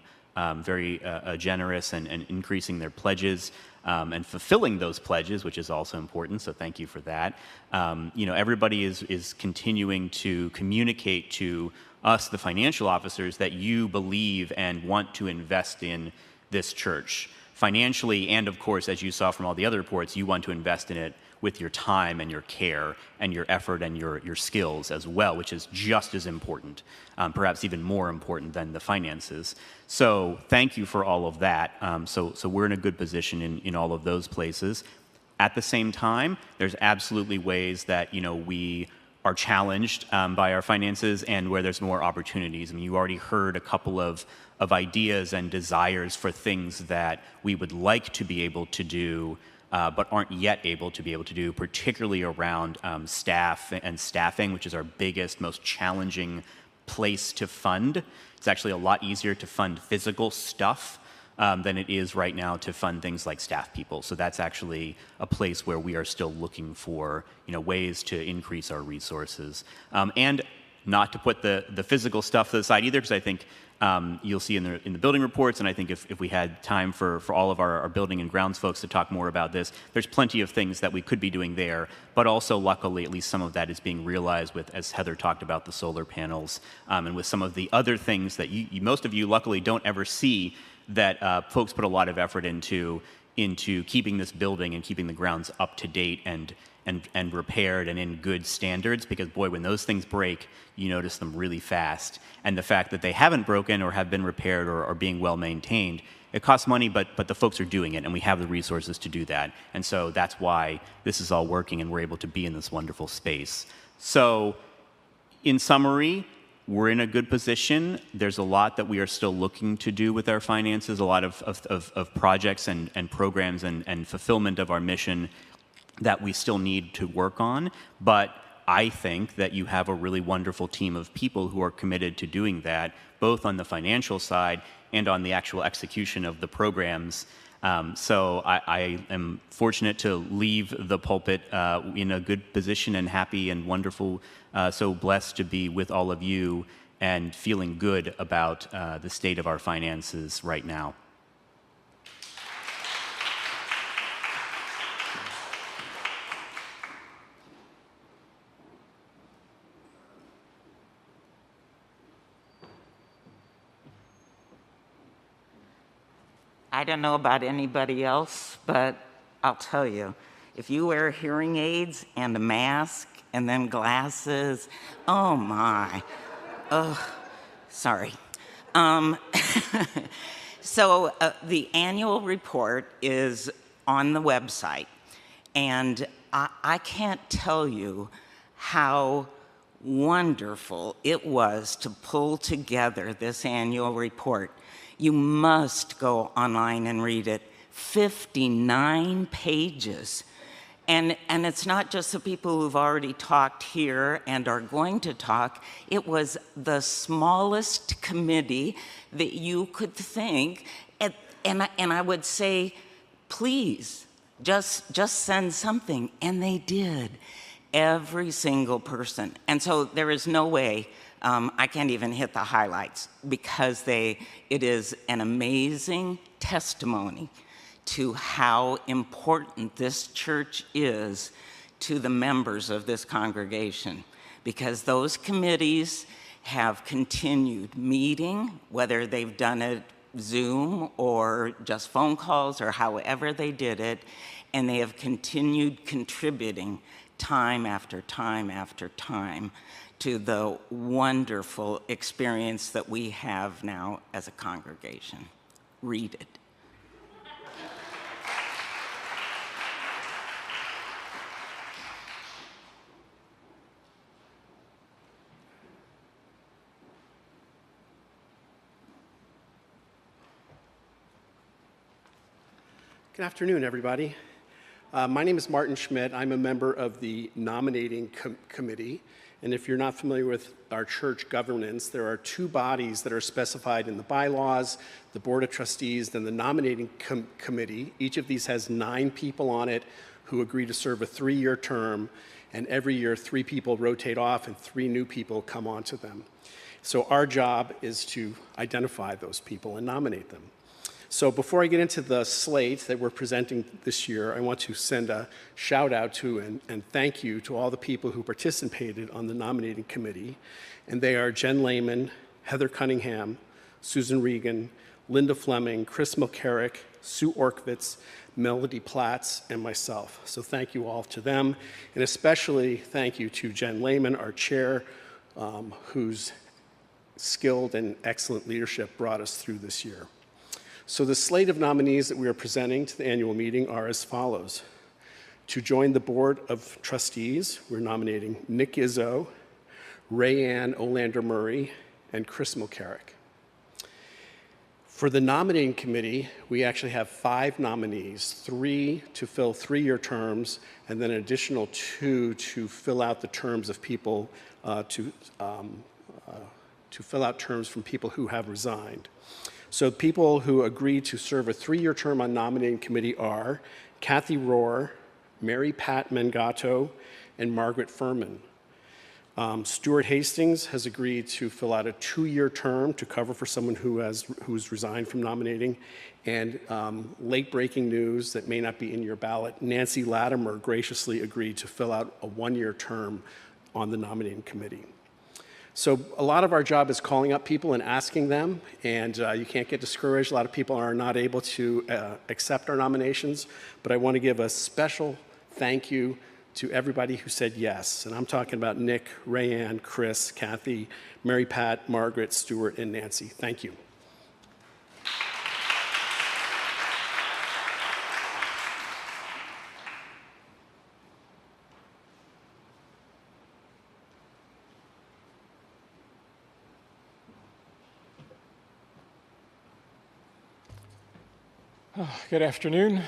very generous and increasing their pledges and fulfilling those pledges, which is also important. So thank you for that. Everybody is continuing to communicate to us, the financial officers, that you believe and want to invest in this church. Financially, and of course, as you saw from all the other reports, you want to invest in it with your time and your care and your effort and your skills as well, which is just as important, perhaps even more important than the finances. So thank you for all of that. So we're in a good position in all of those places. At the same time, there's absolutely ways that we are challenged by our finances and where there's more opportunities. I mean, you already heard a couple of ideas and desires for things that we would like to be able to do, but aren't yet able to be able to do, particularly around staff and staffing, which is our biggest, most challenging place to fund. It's actually a lot easier to fund physical stuff than it is right now to fund things like staff people. So that's actually a place where we are still looking for ways to increase our resources. And not to put the physical stuff to the side either, because I think you'll see in the building reports, and I think if we had time for all of our building and grounds folks to talk more about this, there's plenty of things that we could be doing there, but also luckily at least some of that is being realized with, as Heather talked about, the solar panels, and with some of the other things that most of you luckily don't ever see that folks put a lot of effort into keeping this building and keeping the grounds up to date and repaired and in good standards, because boy, when those things break, you notice them really fast. And the fact that they haven't broken or have been repaired or are being well maintained, it costs money, but the folks are doing it, and we have the resources to do that. And so that's why this is all working and we're able to be in this wonderful space. So in summary, we're in a good position. There's a lot that we are still looking to do with our finances, a lot of projects and programs and fulfillment of our mission that we still need to work on. But I think that you have a really wonderful team of people who are committed to doing that, both on the financial side and on the actual execution of the programs. So I am fortunate to leave the pulpit in a good position and happy and wonderful, so blessed to be with all of you and feeling good about the state of our finances right now. I don't know about anybody else, but I'll tell you, if you wear hearing aids and a mask and then glasses, oh my, oh, sorry. So the annual report is on the website, and I can't tell you how wonderful it was to pull together this annual report. You must go online and read it. 59 pages. And it's not just the people who've already talked here and are going to talk. It was the smallest committee that you could think. And I would say, please, just send something. And they did. Every single person. And so there is no way I can't even hit the highlights because it is an amazing testimony to how important this church is to the members of this congregation, because those committees have continued meeting, whether they've done it Zoom or just phone calls or however they did it, and they have continued contributing time after time after time to the wonderful experience that we have now as a congregation. Read it. Good afternoon, everybody. My name is Martin Schmidt. I'm a member of the nominating committee. And if you're not familiar with our church governance, there are two bodies that are specified in the bylaws, the Board of Trustees and the nominating committee. Each of these has 9 people on it who agree to serve a 3-year term. And every year, 3 people rotate off and 3 new people come onto them. So our job is to identify those people and nominate them. So before I get into the slate that we're presenting this year, I want to send a shout out to and thank you to all the people who participated on the nominating committee. And they are Jen Lehman, Heather Cunningham, Susan Regan, Linda Fleming, Chris McCarrick, Sue Orkvitz, Melody Platts, and myself. So thank you all to them. And especially thank you to Jen Lehman, our chair, whose skilled and excellent leadership brought us through this year. So the slate of nominees that we are presenting to the annual meeting are as follows. To join the Board of Trustees, we're nominating Nick Izzo, Rayanne Olander-Murray, and Chris McCarrick. For the nominating committee, we actually have 5 nominees, 3 to fill 3-year terms, and then an additional 2 to fill out the terms of people, to fill out terms from people who have resigned. So people who agreed to serve a 3-year term on nominating committee are Kathy Rohr, Mary Pat Mangato, and Margaret Furman. Stuart Hastings has agreed to fill out a 2-year term to cover for someone who's resigned from nominating. And late breaking news that may not be in your ballot, Nancy Latimer graciously agreed to fill out a 1-year term on the nominating committee. So a lot of our job is calling up people and asking them, and you can't get discouraged. A lot of people are not able to accept our nominations, but I want to give a special thank you to everybody who said yes. And I'm talking about Nick, Rayanne, Chris, Kathy, Mary Pat, Margaret, Stuart, and Nancy. Thank you. Good afternoon.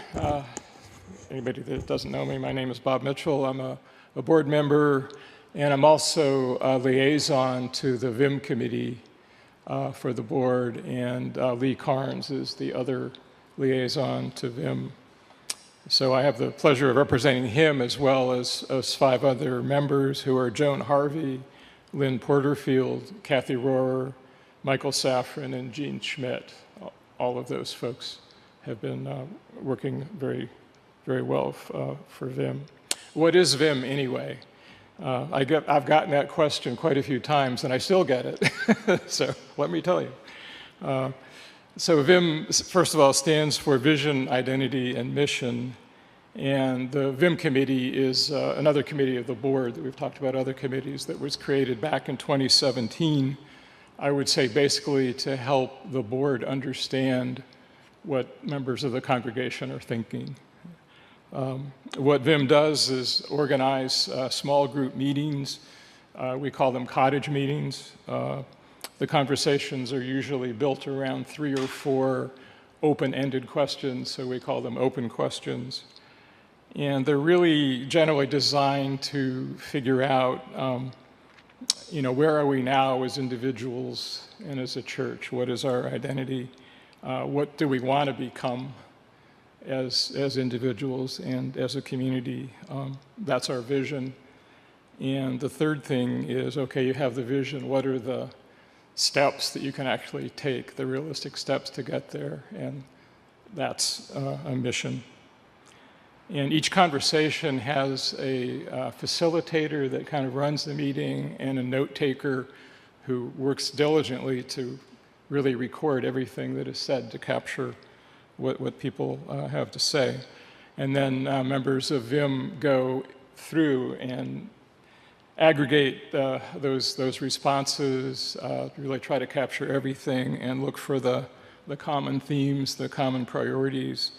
Anybody that doesn't know me, my name is Bob Mitchell. I'm a board member, and I'm also a liaison to the VIM committee for the board, and Lee Carnes is the other liaison to VIM. So I have the pleasure of representing him as well as 5 other members who are Joan Harvey, Lynn Porterfield, Kathy Rohr, Michael Safran, and Jean Schmidt. All of those folks have been working very, very well for VIM. What is VIM anyway? I've gotten that question quite a few times, and I still get it. So let me tell you. So VIM, first of all, stands for Vision, Identity, and Mission. And the VIM committee is another committee of the board that we've talked about, other committees that was created back in 2017. I would say basically to help the board understand what members of the congregation are thinking. What VIM does is organize small group meetings. We call them cottage meetings. The conversations are usually built around 3 or 4 open-ended questions, so we call them open questions. And they're really generally designed to figure out, where are we now as individuals and as a church? What is our identity? What do we want to become as individuals and as a community? That's our vision. And the third thing is, okay, you have the vision. What are the steps that you can actually take, the realistic steps to get there? And that's a mission. And each conversation has a facilitator that kind of runs the meeting and a note taker who works diligently to really record everything that is said to capture what people have to say. And then members of VIM go through and aggregate those responses, really try to capture everything and look for the common themes, the common priorities,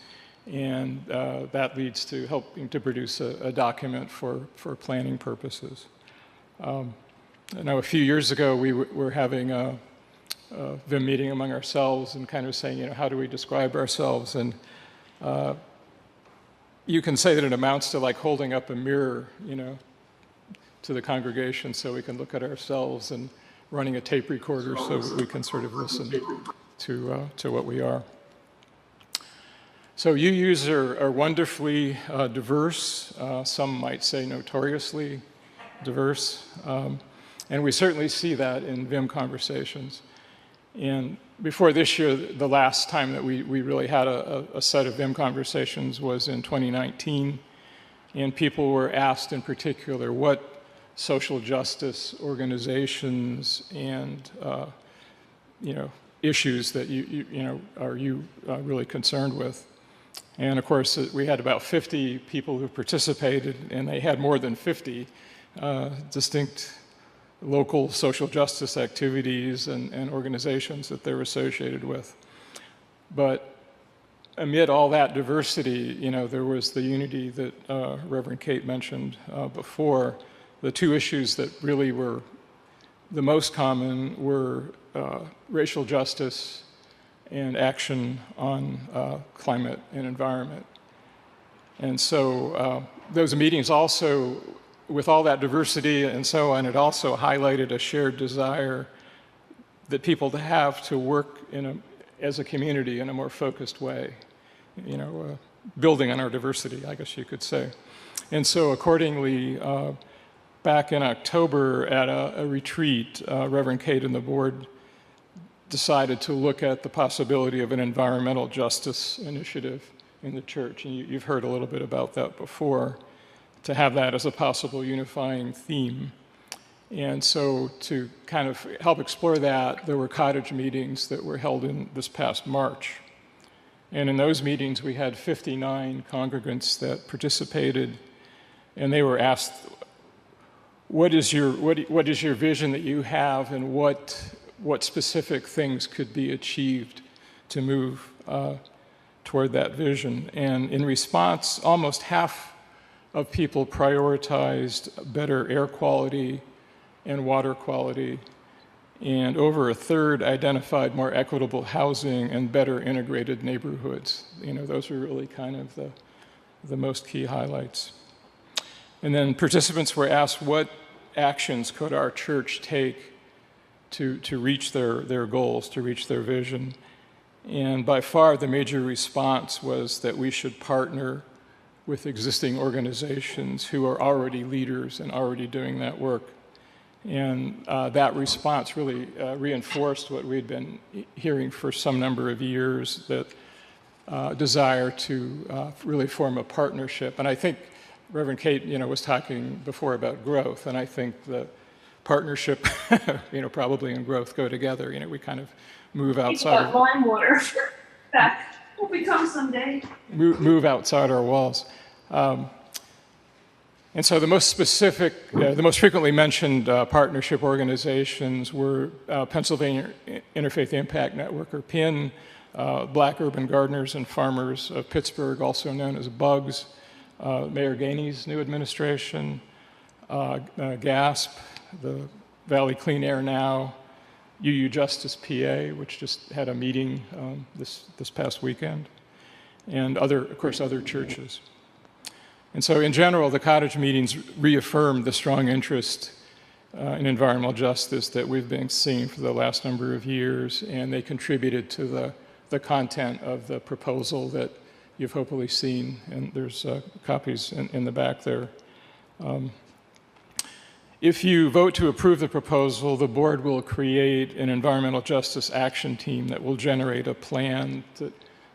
and that leads to helping to produce a document for planning purposes. I know a few years ago we were having a VIM meeting among ourselves and kind of saying, you know, how do we describe ourselves? And you can say that it amounts to like holding up a mirror, you know, to the congregation so we can look at ourselves, and running a tape recorder so we can sort of listen to what we are. So UUs are wonderfully diverse. Some might say notoriously diverse. And we certainly see that in VIM conversations. And before this year, the last time that we really had a set of VIM conversations was in 2019. And people were asked in particular what social justice organizations and you know, issues that are you really concerned with. And of course, we had about 50 people who participated, and they had more than 50 distinct local social justice activities and organizations that they're associated with. But amid all that diversity, you know, there was the unity that Reverend Kate mentioned before. The two issues that really were the most common were racial justice and action on climate and environment. And so those meetings also, with all that diversity and so on, it also highlighted a shared desire that people have to work as a community in a more focused way, you know, building on our diversity, I guess you could say. And so accordingly, back in October at a retreat, Reverend Kate and the board decided to look at the possibility of an environmental justice initiative in the church. And you've heard a little bit about that before, to have that as a possible unifying theme. And so to kind of help explore that, there were cottage meetings that were held in this past March. And in those meetings, we had 59 congregants that participated, and they were asked, what is your vision that you have, and what specific things could be achieved to move toward that vision? And in response, almost half of people prioritized better air quality and water quality, and over a third identified more equitable housing and better integrated neighborhoods. You know, those are really kind of the most key highlights. And then participants were asked, what actions could our church take to reach their goals, to reach their vision? And by far the major response was that we should partner with existing organizations who are already leaders and already doing that work. And that response really reinforced what we'd been hearing for some number of years, that desire to really form a partnership. And I think Reverend Kate, you know, was talking before about growth, and I think the partnership, you know, probably and growth go together. You know, we kind of move outside of lime water. That will become someday. Move outside our walls. And so the most specific, the most frequently mentioned partnership organizations were Pennsylvania Interfaith Impact Network, or PIN, Black Urban Gardeners and Farmers of Pittsburgh, also known as BUGS, Mayor Gainey's new administration, GASP, the Valley Clean Air Now, UU Justice PA, which just had a meeting this past weekend, and of course, other churches. And so in general, the cottage meetings reaffirmed the strong interest in environmental justice that we've been seeing for the last number of years, and they contributed to the content of the proposal that you've hopefully seen, and there's copies in the back there. If you vote to approve the proposal, the board will create an environmental justice action team that will generate a plan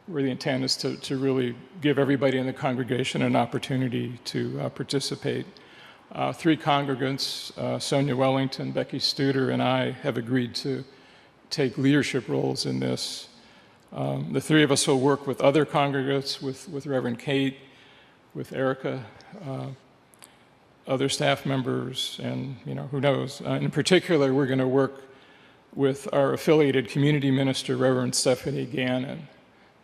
where the intent is to really give everybody in the congregation an opportunity to participate. 3 congregants, Sonia Wellington, Becky Studer, and I have agreed to take leadership roles in this. The 3 of us will work with other congregants, with Reverend Kate, with Erica, other staff members, and who knows. In particular, we're going to work with our affiliated community minister, Reverend Stephanie Gannon.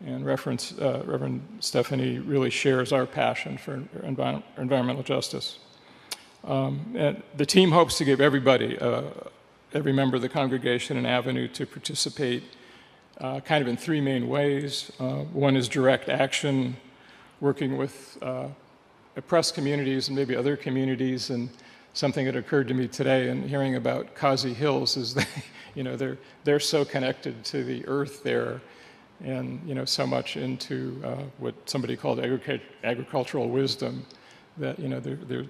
And Reverend Stephanie really shares our passion for environmental justice. And the team hopes to give everybody, every member of the congregation, an avenue to participate kind of in 3 main ways. One is direct action, working with oppressed communities and maybe other communities. And something that occurred to me today in hearing about Kazi Hills is they're so connected to the earth there, and so much into what somebody called agricultural wisdom, that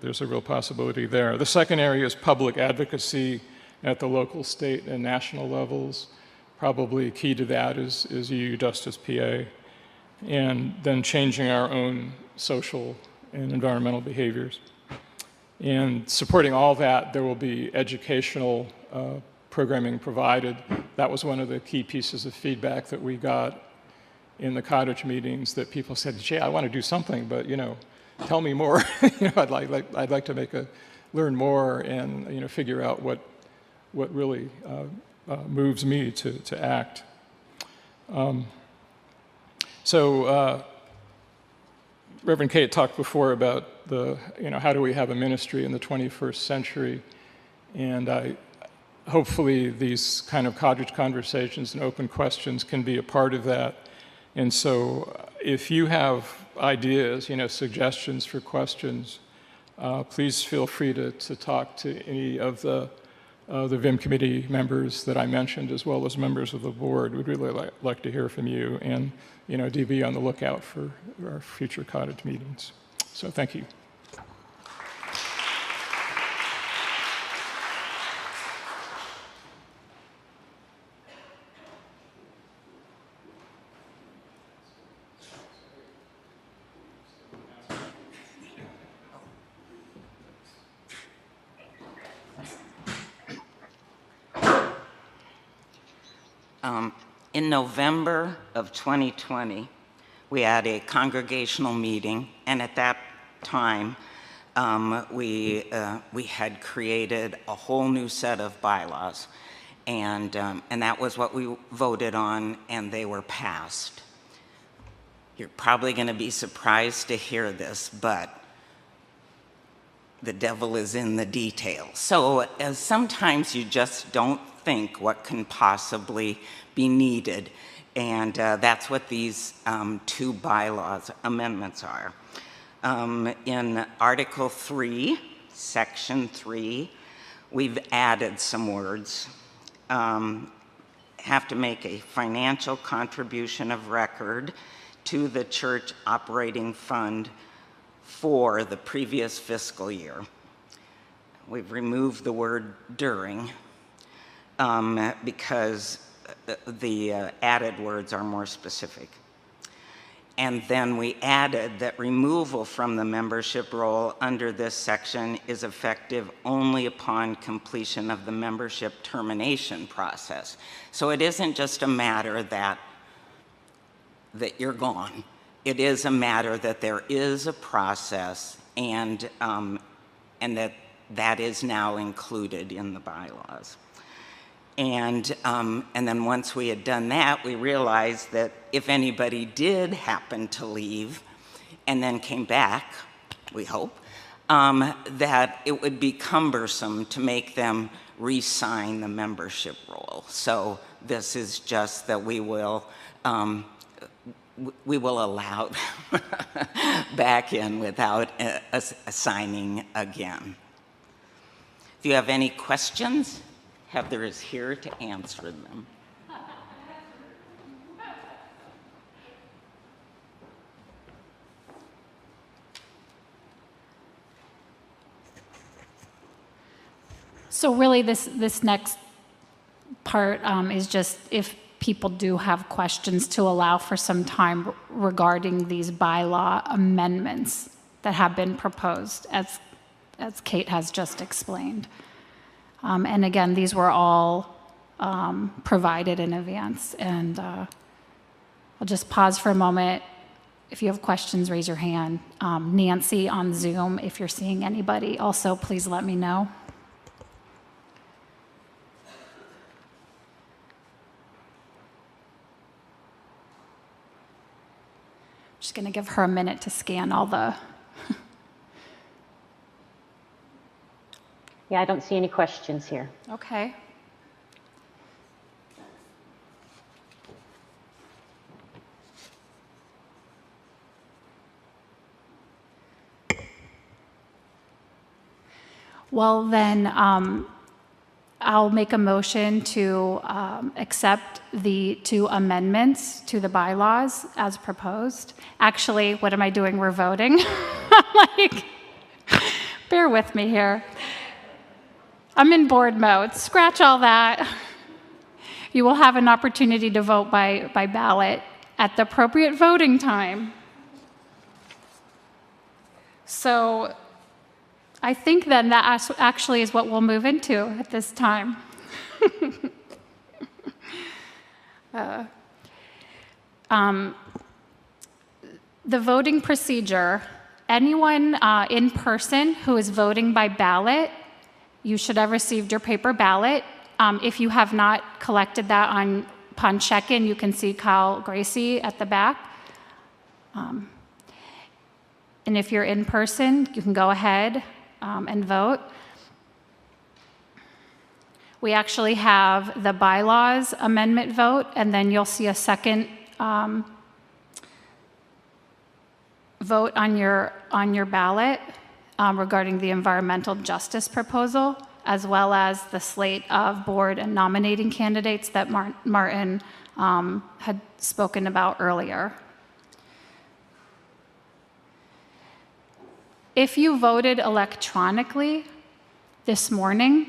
there's a real possibility there. The second area is public advocacy at the local, state, and national levels. Probably key to that is EU Justice PA, and then changing our own social and environmental behaviors. And supporting all that, there will be educational programming provided. That was one of the key pieces of feedback that we got in the cottage meetings, that people said, "Gee, I want to do something, but tell me more." I'd like to learn more and figure out what really moves me to act. Reverend Kate talked before about how do we have a ministry in the 21st century, and hopefully these kind of cottage conversations and open questions can be a part of that. And so if you have ideas, suggestions for questions, please feel free to talk to any of the VIM committee members that I mentioned, as well as members of the board. We'd really like to hear from you, and do be on the lookout for our future cottage meetings. So thank you. In November of 2020, we had a congregational meeting, and at that time, we had created a whole new set of bylaws, and that was what we voted on, and they were passed. You're probably going to be surprised to hear this, but the devil is in the details. So sometimes you just don't think what can possibly be needed, and that's what these 2 bylaws amendments are. In Article 3, Section 3, we've added some words. Have to make a financial contribution of record to the church operating fund for the previous fiscal year. We've removed the word during because the added words are more specific. And then we added that removal from the membership roll under this section is effective only upon completion of the membership termination process. So it isn't just a matter that you're gone. It is a matter that there is a process, and that is now included in the bylaws. And then once we had done that, we realized that if anybody did happen to leave and then came back, we hope, that it would be cumbersome to make them re-sign the membership roll. So this is just that we will allow them back in without assigning again. If you have any questions, Heather is here to answer them. So really, this next part is just if people do have questions, to allow for some time regarding these bylaw amendments that have been proposed, as Kate has just explained. And again, these were all provided in advance. And I'll just pause for a moment. If you have questions, raise your hand. Nancy on Zoom, if you're seeing anybody, also please let me know. Just going to give her a minute to scan all the... Yeah, I don't see any questions here. Okay. Well, then I'll make a motion to accept the 2 amendments to the bylaws as proposed. Actually, what am I doing? We're voting. Like, bear with me here. I'm in board mode. Scratch all that. You will have an opportunity to vote by ballot at the appropriate voting time. So I think then that actually is what we'll move into at this time. The voting procedure, anyone in person who is voting by ballot, you should have received your paper ballot. If you have not collected that upon check-in, you can see Kyle Gracie at the back. And if you're in person, you can go ahead and vote. We actually have the bylaws amendment vote, and then you'll see a second vote on your ballot regarding the environmental justice proposal, as well as the slate of board and nominating candidates that Martin had spoken about earlier. If you voted electronically this morning,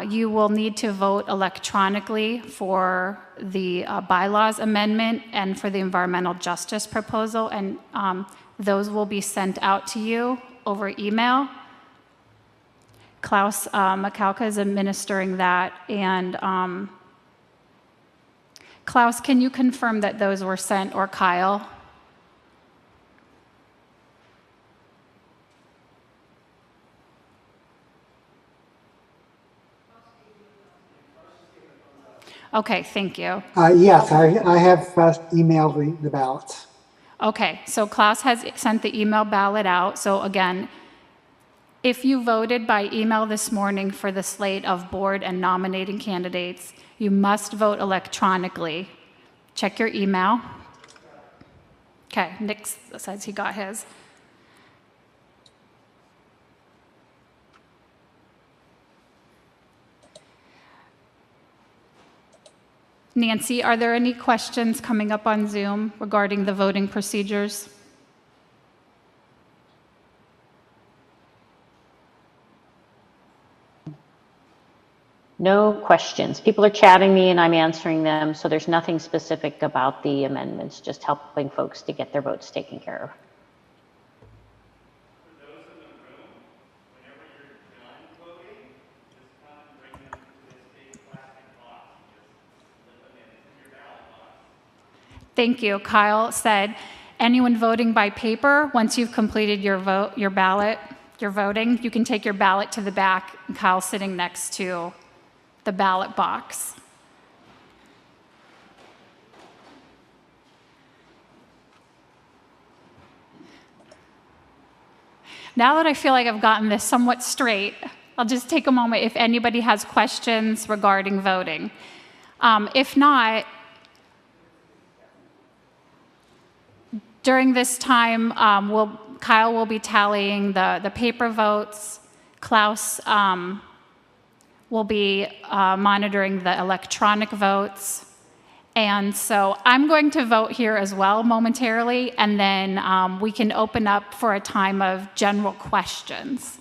you will need to vote electronically for the bylaws amendment and for the environmental justice proposal, and those will be sent out to you over email. Klaus Makalka is administering that, and Klaus, can you confirm that those were sent, or Kyle? Okay, thank you. Yes, I have emailed the ballots. Okay, so Klaus has sent the email ballot out. So again, if you voted by email this morning for the slate of board and nominating candidates, you must vote electronically. Check your email. Okay, Nick says he got his. Nancy, are there any questions coming up on Zoom regarding the voting procedures? No questions. People are chatting me and I'm answering them, so there's nothing specific about the amendments, just helping folks to get their votes taken care of. For those in the room, whenever you're done voting, just come and bring them to this big plastic box and just slip them in your ballot box. Thank you. Kyle said, anyone voting by paper, once you've completed your vote, your ballot, your voting, you can take your ballot to the back, and Kyle's sitting next to the ballot box. Now that I feel like I've gotten this somewhat straight, I'll just take a moment if anybody has questions regarding voting. If not, during this time, Kyle will be tallying the paper votes. Klaus will be monitoring the electronic votes. And so I'm going to vote here as well momentarily, and then we can open up for a time of general questions.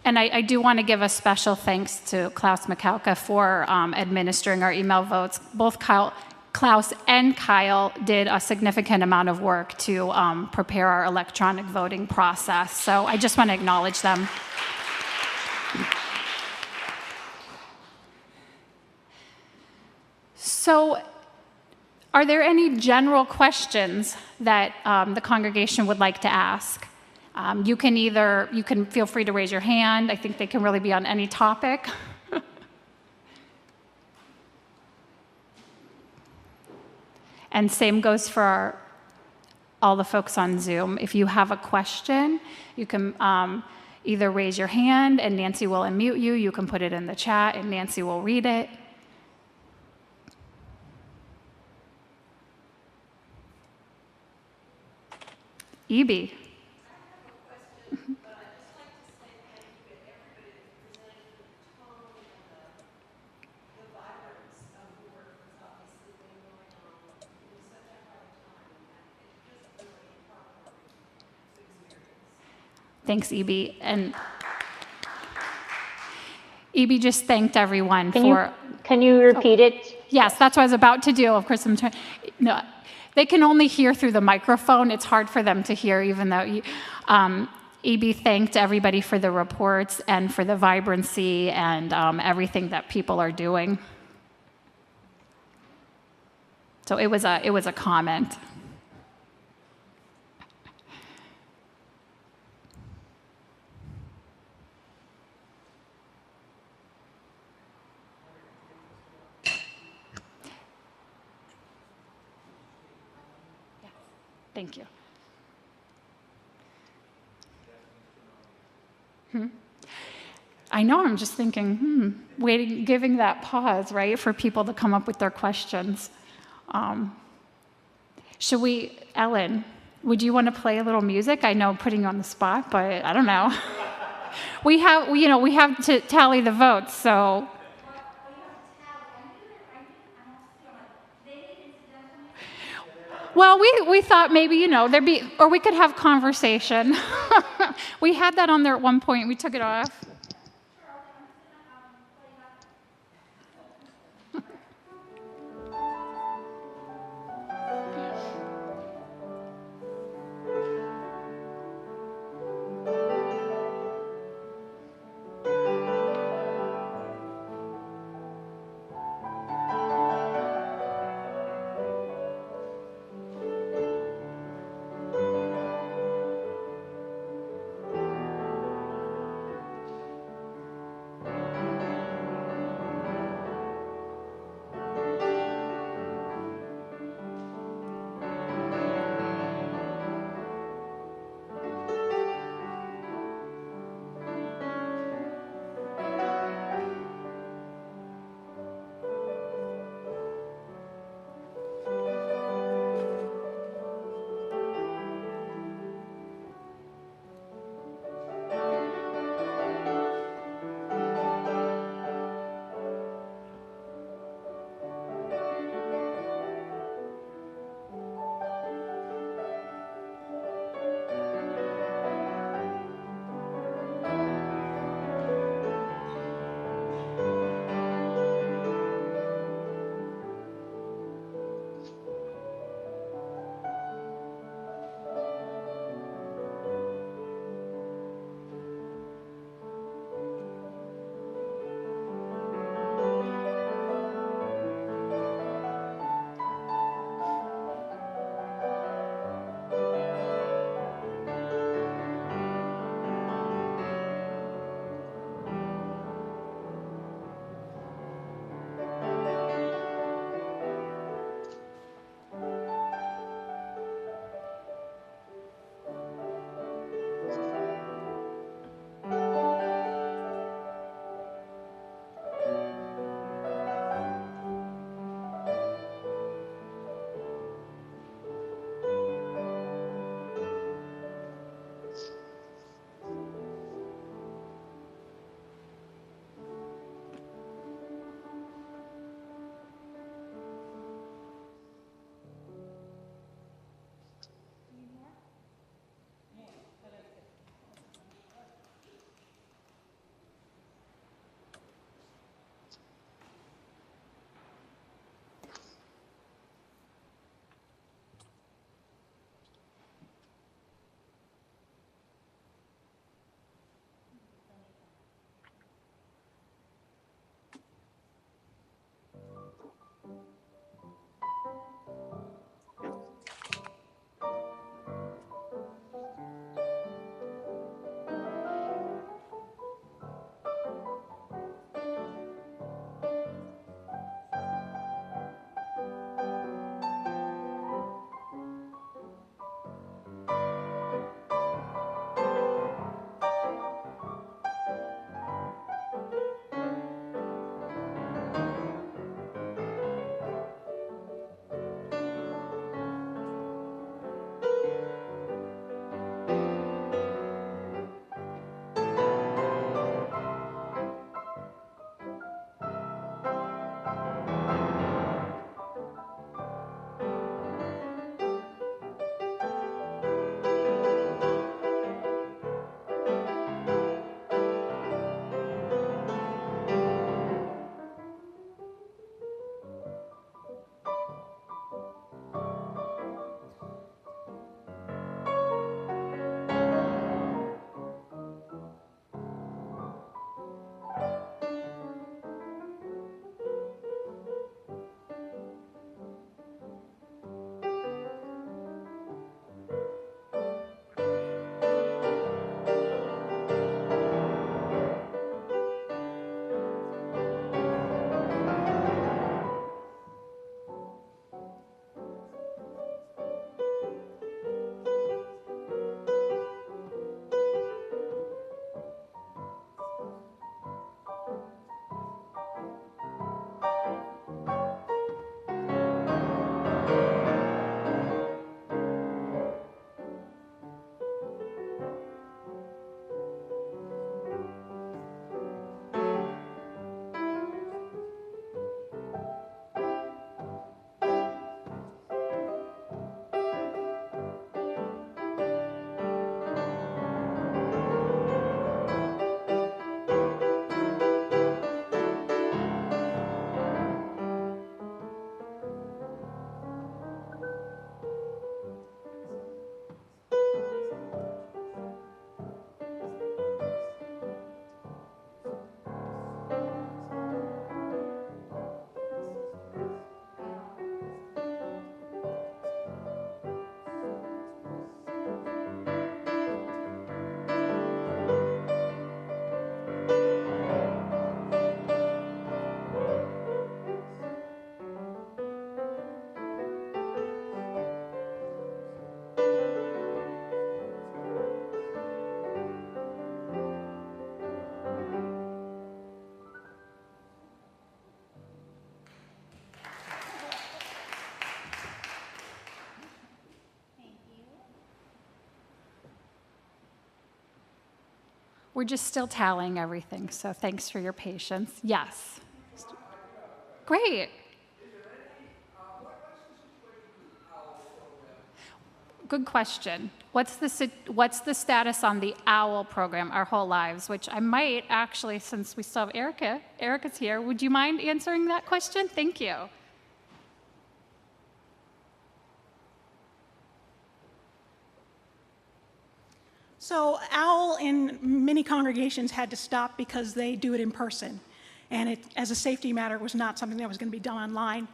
And I do want to give a special thanks to Klaus Mikauka for administering our email votes. Both Klaus and Kyle did a significant amount of work to prepare our electronic voting process. So I just want to acknowledge them. So are there any general questions that the congregation would like to ask? You can feel free to raise your hand. I think they can really be on any topic. And same goes for all the folks on Zoom. If you have a question, you can either raise your hand and Nancy will unmute you. You can put it in the chat and Nancy will read it. EB. Thanks, EB. And EB just thanked everyone for... Can you repeat it? Yes, that's what I was about to do. Of course, I'm trying... No, they can only hear through the microphone. It's hard for them to hear, even though... EB thanked everybody for the reports and for the vibrancy and everything that people are doing. So it was a comment. Thank you. I know, I'm just thinking, waiting, giving that pause, right, for people to come up with their questions. Should we, Ellen, would you want to play a little music? I know I'm putting you on the spot, but I don't know. we have to tally the votes, so. Well, we thought maybe, there'd be, or we could have conversation. We had that on there at one point. We took it off. We're just still tallying everything, so thanks for your patience. Yes. Great. Good question. What's the status on the OWL program, Our Whole Lives, which I might actually, since we still have Erica's here, would you mind answering that question? Thank you. So OWL in many congregations had to stop because they do it in person. And it, as a safety matter, was not something that was going to be done online.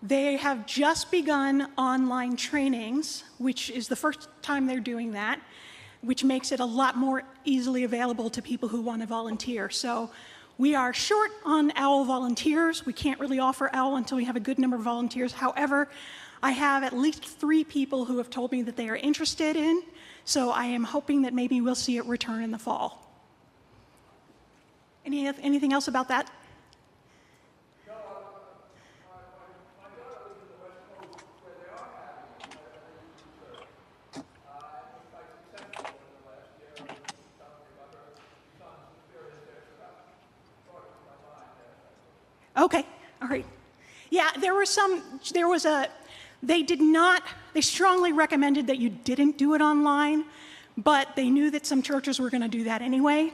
They have just begun online trainings, which is the first time they're doing that, which makes it a lot more easily available to people who want to volunteer. So we are short on OWL volunteers. We can't really offer OWL until we have a good number of volunteers. However, I have at least 3 people who have told me that they are interested in, so I am hoping that maybe we'll see it return in the fall. Anything else about that? Okay, all right. Yeah, they strongly recommended that you didn't do it online, but they knew that some churches were going to do that anyway.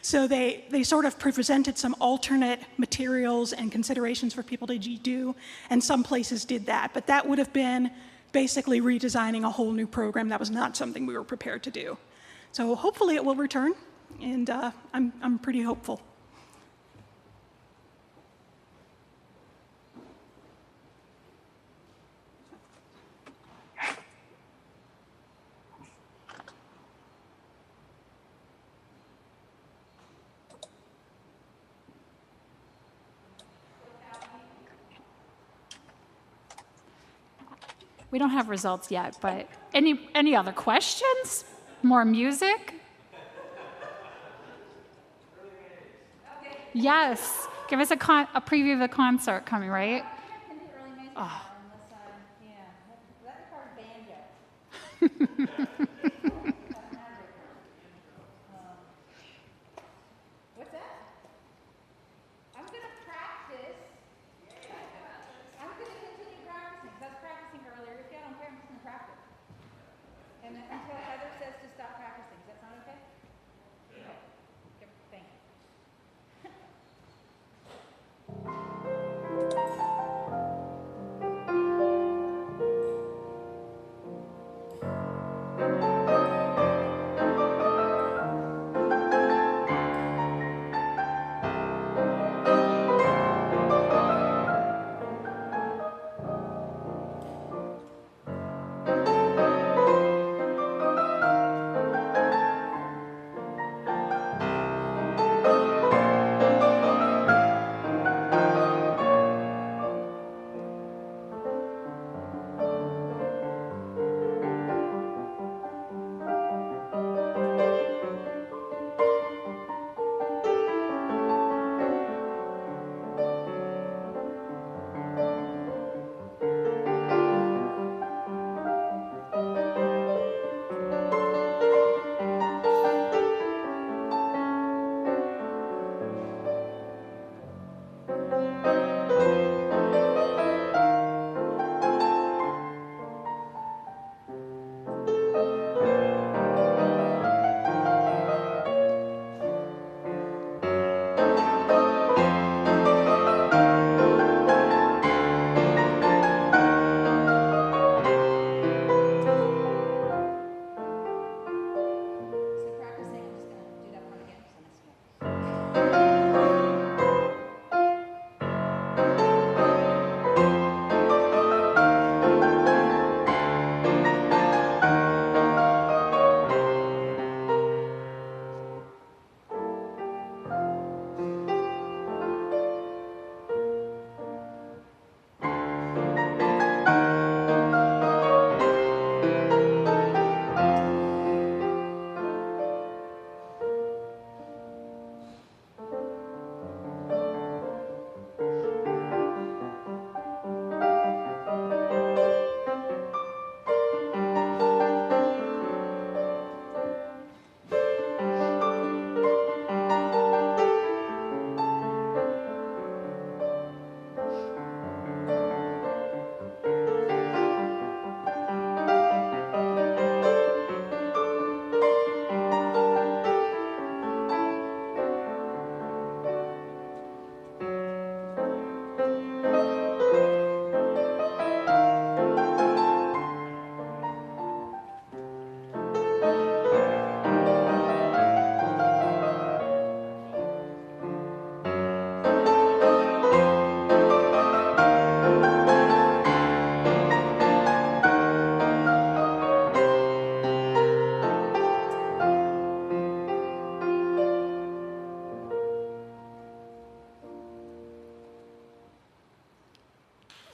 So they sort of presented some alternate materials and considerations for people to do, and some places did that. But that would have been basically redesigning a whole new program. That was not something we were prepared to do. So hopefully it will return, and I'm pretty hopeful. We don't have results yet, but any other questions? More music? Yes. Give us a preview of the concert coming, right? Oh. What's that? I'm going to practice. I'm going to continue practicing because I was practicing earlier. If you don't care, I'm just going to practice. And then until Heather says to stop practicing. Does that sound okay? Okay. Yep, thank you.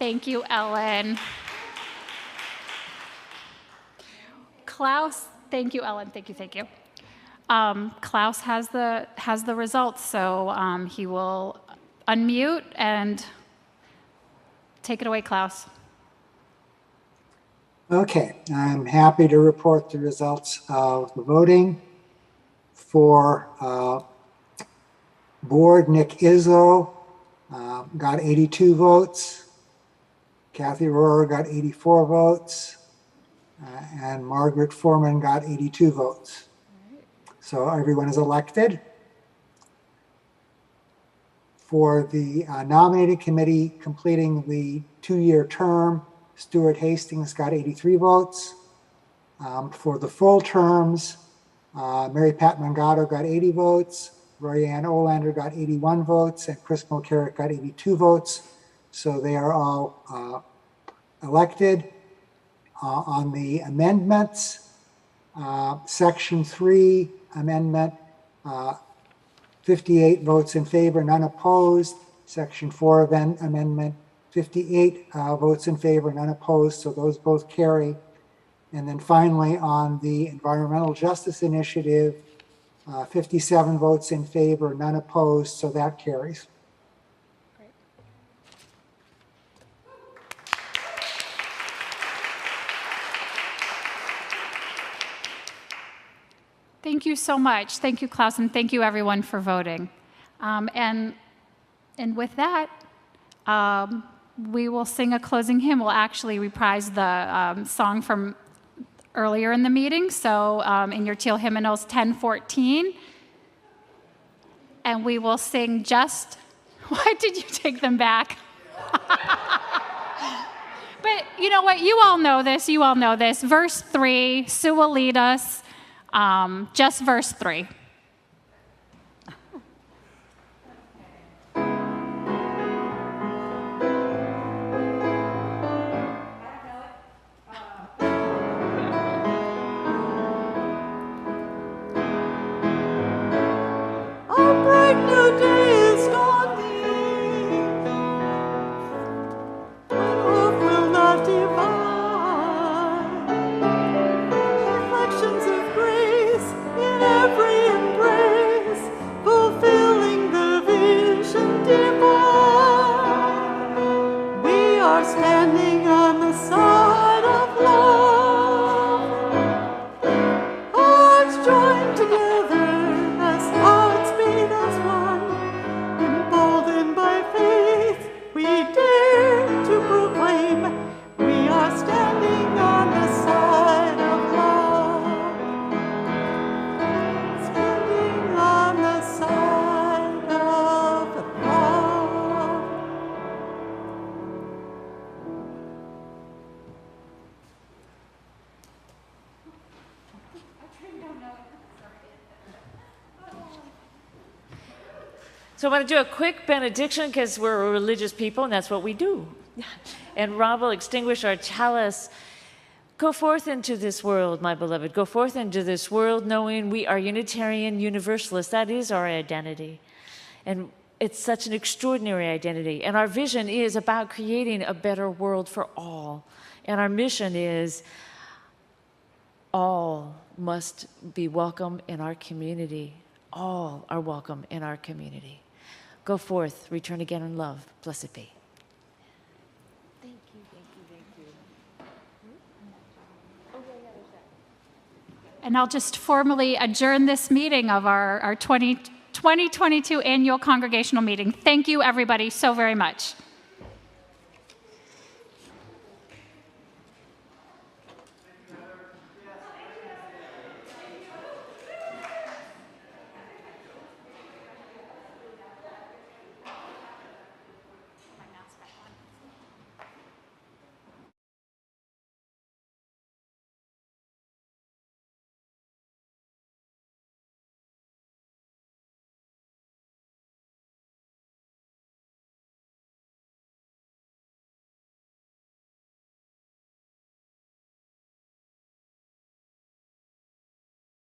Thank you, Ellen. Klaus, thank you, Ellen. Thank you. Klaus has the results, so he will unmute and take it away, Klaus. Okay, I'm happy to report the results of the voting for board. Nick Izzo got 82 votes. Kathy Rohrer got 84 votes. And Margaret Foreman got 82 votes. So everyone is elected. For the nominating committee completing the 2-year term, Stuart Hastings got 83 votes. For the full terms, Mary Pat Mangato got 80 votes, Roy Ann Olander got 81 votes, and Chris Mulcarrick got 82 votes. So they are all elected. On the amendments, Section 3 amendment, 58 votes in favor, none opposed. Section 4 amendment, 58 votes in favor, none opposed, so those both carry. And then finally, on the Environmental Justice Initiative, 57 votes in favor, none opposed, so that carries. Thank you so much. Thank you, Klaus, and thank you, everyone, for voting. And with that, we will sing a closing hymn. We'll actually reprise the song from earlier in the meeting. So in your teal hymnals, 1014. And we will sing just, why did you take them back? But you know what? You all know this. You all know this. Verse 3, Sue will lead us. Just verse 3. A bright new day is dawning, when hope will not divide. Reflections of grace in every embrace, fulfilling the vision divine. We are standing on the side of love, hearts joined together as hearts beat as one. Emboldened by faith, we dare to proclaim we are standing on the side of love. Standing on the side of love. So I want to do a quick benediction because we're a religious people and that's what we do. And Rob will extinguish our chalice. Go forth into this world, my beloved. Go forth into this world knowing we are Unitarian Universalists. That is our identity. And it's such an extraordinary identity. And our vision is about creating a better world for all. And our mission is all must be welcome in our community. All are welcome in our community. Go forth, return again in love. Blessed be. Thank you, thank you, thank you. And I'll just formally adjourn this meeting of our 2022 annual congregational meeting. Thank you, everybody, so very much.